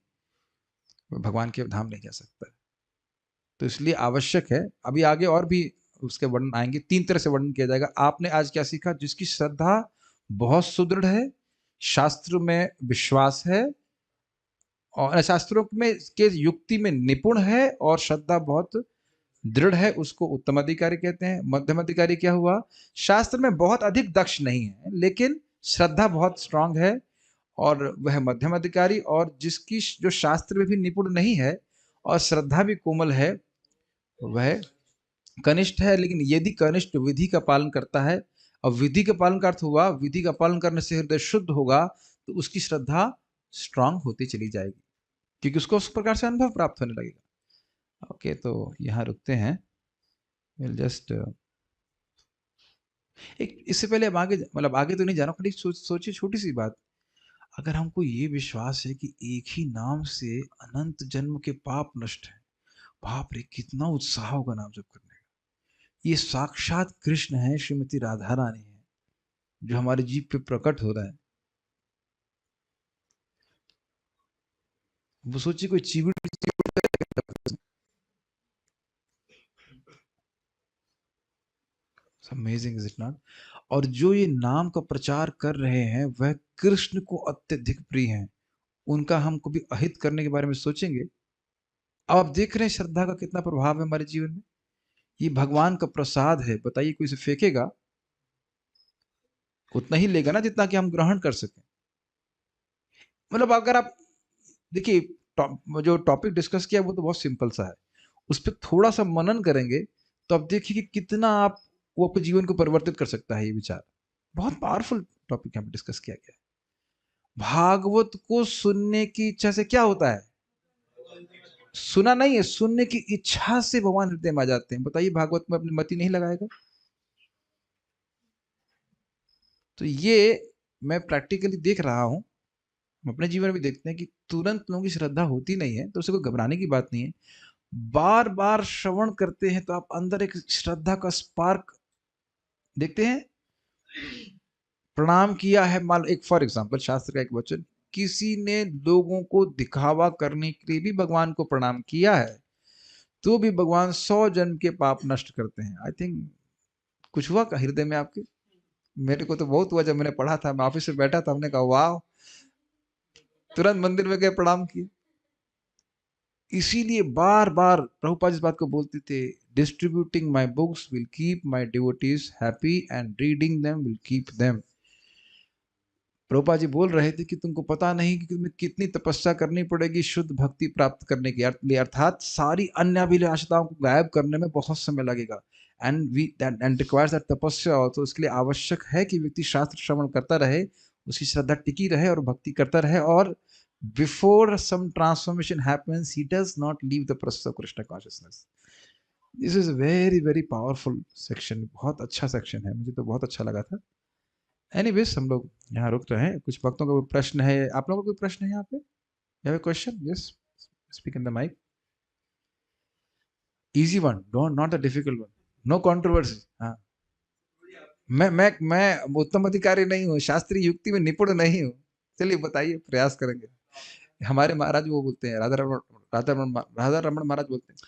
वह भगवान के धाम नहीं जा सकता। तो इसलिए आवश्यक है, अभी आगे और भी उसके वर्णन आएंगे, 3 तरह से वर्णन किया जाएगा। आपने आज क्या सीखा? जिसकी श्रद्धा बहुत सुदृढ़ है, शास्त्र में विश्वास है, और शास्त्रों में के युक्ति में निपुण है, और श्रद्धा बहुत दृढ़ है, उसको उत्तम अधिकारी कहते हैं। मध्यम अधिकारी क्या हुआ? शास्त्र में बहुत अधिक दक्ष नहीं है लेकिन श्रद्धा बहुत स्ट्रांग है, और वह मध्यम अधिकारी। और जिसकी जो शास्त्र में भी निपुण नहीं है और श्रद्धा भी कोमल है, वह कनिष्ठ है, लेकिन यदि कनिष्ठ विधि का पालन करता है, और विधि का पालन का अर्थ हुआ विधि का पालन करने से हृदय शुद्ध होगा, तो उसकी श्रद्धा स्ट्रांग होती चली जाएगी, क्योंकि उसको उस प्रकार से अनुभव प्राप्त होने लगेगा। ओके, तो यहाँ रुकते हैं। विल जस्ट एक इससे पहले अब आगे, मतलब आगे तो नहीं जाना, खाली सोचिए छोटी सी बात। अगर हमको ये विश्वास है कि एक ही नाम से अनंत जन्म के पाप नष्ट है, बाप रे कितना उत्साह होगा नाम जप करने का। ये साक्षात कृष्ण है, श्रीमती राधा रानी है, जो हमारे जीव पे प्रकट हो रहा है। वो सोचिए कोई चीवड़, अमेजिंग इज इट नॉट? और जो ये नाम का प्रचार कर रहे हैं वह कृष्ण को अत्यधिक प्रिय हैं, उनका हम कभी अहित करने के बारे में सोचेंगे? अब आप देख रहे हैं श्रद्धा का कितना प्रभाव है हमारे जीवन में। ये भगवान का प्रसाद है, बताइए कोई इसे फेंकेगा? उतना ही लेगा ना जितना कि हम ग्रहण कर सकें। मतलब अगर आप देखिए, जो टॉपिक डिस्कस किया वो तो बहुत सिंपल सा है, उस पर थोड़ा सा मनन करेंगे तो आप देखिए कि कितना आप वो आपके जीवन को परिवर्तित कर सकता है। ये विचार बहुत पावरफुल टॉपिक यहाँ पे डिस्कस किया गया है। भागवत को सुनने की इच्छा से क्या होता है? सुना नहीं है, सुनने की इच्छा से भगवान हृदय में आ जाते हैं। बताइए भागवत में अपनी मति नहीं लगाएगा? तो ये मैं प्रैक्टिकली देख रहा हूं, हम अपने जीवन में भी देखते हैं कि तुरंत लोगों की श्रद्धा होती नहीं है, तो उसे कोई घबराने की बात नहीं है। बार बार श्रवण करते हैं तो आप अंदर एक श्रद्धा का स्पार्क देखते हैं। प्रणाम किया है, मान एक फॉर एग्जांपल शास्त्र का एक वचन, किसी ने लोगों को दिखावा करने के लिए भी भगवान को प्रणाम किया है, तो भी भगवान 100 जन्म के पाप नष्ट करते हैं। आई थिंक कुछ हुआ का हृदय में आपके? मेरे को तो बहुत हुआ, जब मैंने पढ़ा था, मैं ऑफिस में बैठा था, हमने कहा वाह, तुरंत मंदिर में गए, प्रणाम किए। इसीलिए बार बार प्रभुपाद इस बात को बोलते थे, distributing my books will keep my devotees happy and reading them will keep them. Prabhupada ji बोल रहे थे कि तुमको पता नहीं कि तुम्हें कितनी तपस्या करनी पड़ेगी शुद्ध भक्ति प्राप्त करने के लिए, अर्थात सारी अन्य अभिलाषताओं को गायब करने में बहुत समय लगेगा। And we that and requires that tapasya also. इसके लिए आवश्यक है कि व्यक्ति शास्त्र श्रवण करता रहे, उसकी श्रद्धा टिकी रहे और भक्ति करता रहे, और before some transformation happens he does not leave the process of Krishna consciousness. This is very very powerful section, बहुत अच्छा सेक्शन है, मुझे तो बहुत अच्छा लगा था। एनीवेज हम लोग यहाँ रुक रहे हैं। कुछ भक्तों का कोई प्रश्न है? आप लोगों का कोई प्रश्न है यहाँ पे? You have a question? Yes, speak in the mic. Easy one, don't not the difficult one, no controversy. हाँ, मैं उत्तम अधिकारी नहीं हूँ, शास्त्रीय युक्ति में निपुण नहीं हूँ। चलिए बताइए, प्रयास करेंगे। हमारे महाराज वो बोलते हैं, राधा रमन महाराज बोलते हैं,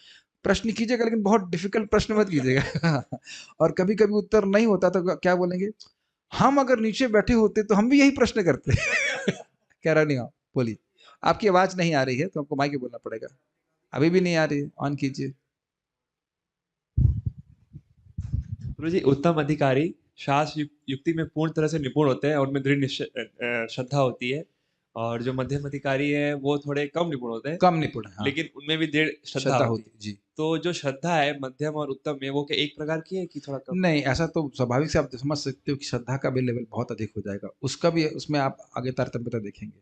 प्रश्न कीजिएगा लेकिन बहुत डिफिकल्ट प्रश्न मत कीजिएगा। और कभी कभी उत्तर नहीं होता तो क्या बोलेंगे, हम अगर नीचे बैठे होते तो हम भी यही प्रश्न करते। कह रहा नहीं, आप बोलिए। आपकी आवाज नहीं आ रही है तो आपको माइक पे बोलना पड़ेगा। अभी भी नहीं आ रही है, ऑन कीजिए। गुरु जी, उत्तम अधिकारी शास्त्र युक्ति में पूर्ण तरह से निपुण होते हैं और उनमें दृढ़ श्रद्धा होती है, और जो मध्यम अधिकारी है वो थोड़े कम निपुण होते हैं, कम निपुण है, हाँ, लेकिन उनमें भी दृढ़ श्रद्धा श्रद्धा होती होती है। जी। तो जो श्रद्धा है मध्यम और उत्तम में, वो क्या एक प्रकार की है कि थोड़ा कम? नहीं, ऐसा तो स्वाभाविक से आप समझ सकते हो कि श्रद्धा का भी लेवल बहुत अधिक हो जाएगा, उसका भी उसमें आप आगे तारतम्यता देखेंगे।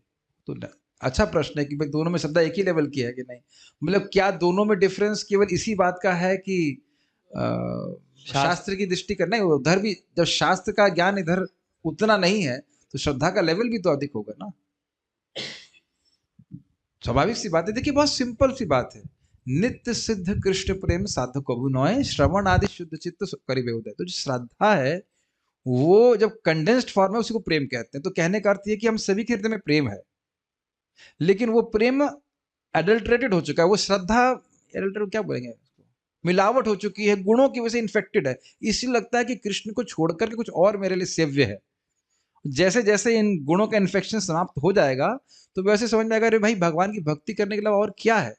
तो अच्छा प्रश्न है कि भाई दोनों में श्रद्धा एक ही लेवल की है कि नहीं। मतलब क्या दोनों में डिफरेंस केवल इसी बात का है कि शास्त्र की दृष्टि का? नहीं, उधर भी जब शास्त्र का ज्ञान इधर उतना नहीं है तो श्रद्धा का लेवल भी तो अधिक होगा ना। स्वाभाविक सी बात है। देखिए बहुत सिंपल सी बात है, नित्य सिद्ध कृष्ण प्रेम साधु कभु नोए, श्रवण आदि शुद्ध चित्त करिबे उदय। तो जो श्रद्धा है वो जब कंडेंस्ड फॉर्म है उसी को प्रेम कहते हैं। तो कहने का अर्थ ये कि हम सभी के हृदय में प्रेम है, लेकिन वो प्रेम एडल्ट्रेटेड हो चुका है। वो श्रद्धा एडल्ट्रेट क्या बोलेंगे, मिलावट हो चुकी है, गुणों की वजह से इन्फेक्टेड है। इसलिए लगता है कि कृष्ण को छोड़कर के कुछ और मेरे लिए सेव्य है। जैसे जैसे इन गुणों का इन्फेक्शन समाप्त हो जाएगा तो वैसे समझ में आएगा अरे भाई भगवान की भक्ति करने के अलावा और क्या है।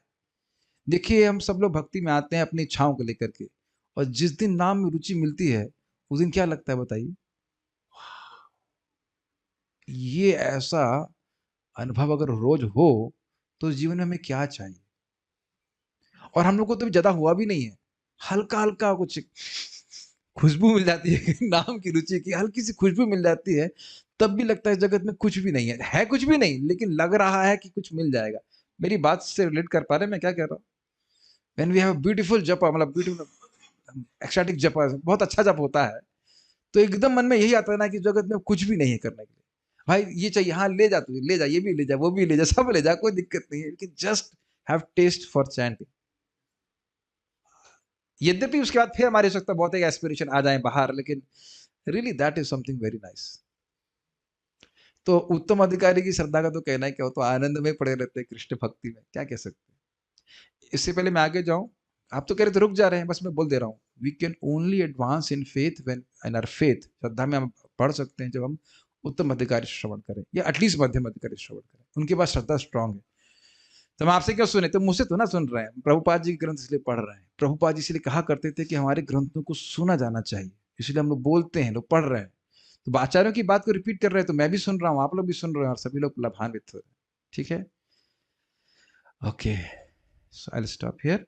देखिए हम सब लोग भक्ति में आते हैं अपनी इच्छाओं को लेकर के, और जिस दिन नाम में रुचि मिलती है उस दिन क्या लगता है बताइए? ये ऐसा अनुभव अगर रोज हो तो जीवन में हमें क्या चाहिए? और हम लोग को तो ज़्यादा हुआ भी नहीं है, हल्का हल्का कुछ खुशबू मिल जाती है नाम की रुचि की हल्की सी खुशबू मिल जाती है, तब भी लगता है इस जगत में कुछ भी नहीं है कुछ भी नहीं, लेकिन लग रहा है कि कुछ मिल जाएगा। मेरी बात से रिलेट कर पा रहे हैं मैं क्या कह रहा हूँ? व्हेन वी हैव ब्यूटीफुल जपा, मतलब ब्यूटीफुल एक्सटैटिक जपा, बहुत अच्छा जप होता है, तो एकदम मन में यही आता है ना कि जगत में कुछ भी नहीं है करने के लिए। भाई ये चाहिए, हाँ ले जा, तू ले जा, ये भी ले जा, वो भी ले जा, सब ले जा, कोई दिक्कत नहीं है, लेकिन just have taste for chanting. यद्यपि उसके बाद फिर हमारी सकता बहुत एक एस्पिरेशन आ जाए बाहर, लेकिन really that is something very nice. तो उत्तम अधिकारी की श्रद्धा का तो कहना है क्या, हो तो आनंद में पड़े रहते हैं कृष्ण भक्ति में, क्या कह सकते हैं। इससे पहले मैं आगे जाऊं, आप तो कह रहे थे रुक जा रहे हैं, बस मैं बोल दे रहा हूँ, we can only advance in faith when in our faith, श्रद्धा में हम बढ़ सकते हैं जब हम उत्तम अधिकारी श्रवण करें या एटलीस्ट मध्यम अधिकारी श्रवण करें, उनके पास श्रद्धा स्ट्रांग है। तो हम आपसे क्यों सुने, तो मुझसे तो ना सुन रहे हैं, प्रभुपाद जी के ग्रंथ इसलिए पढ़ रहे हैं। प्रभुपाद जी इसलिए कहा करते थे कि हमारे ग्रंथों को सुना जाना चाहिए, इसलिए हम लोग बोलते हैं, लोग पढ़ रहे हैं। तो आचार्यों की बात को रिपीट कर रहे हैं, तो मैं भी सुन रहा हूँ, आप लोग भी सुन रहे हैं, और सभी लोग लाभान्वित हो रहे हैं। ठीक है, okay, so I will stop here.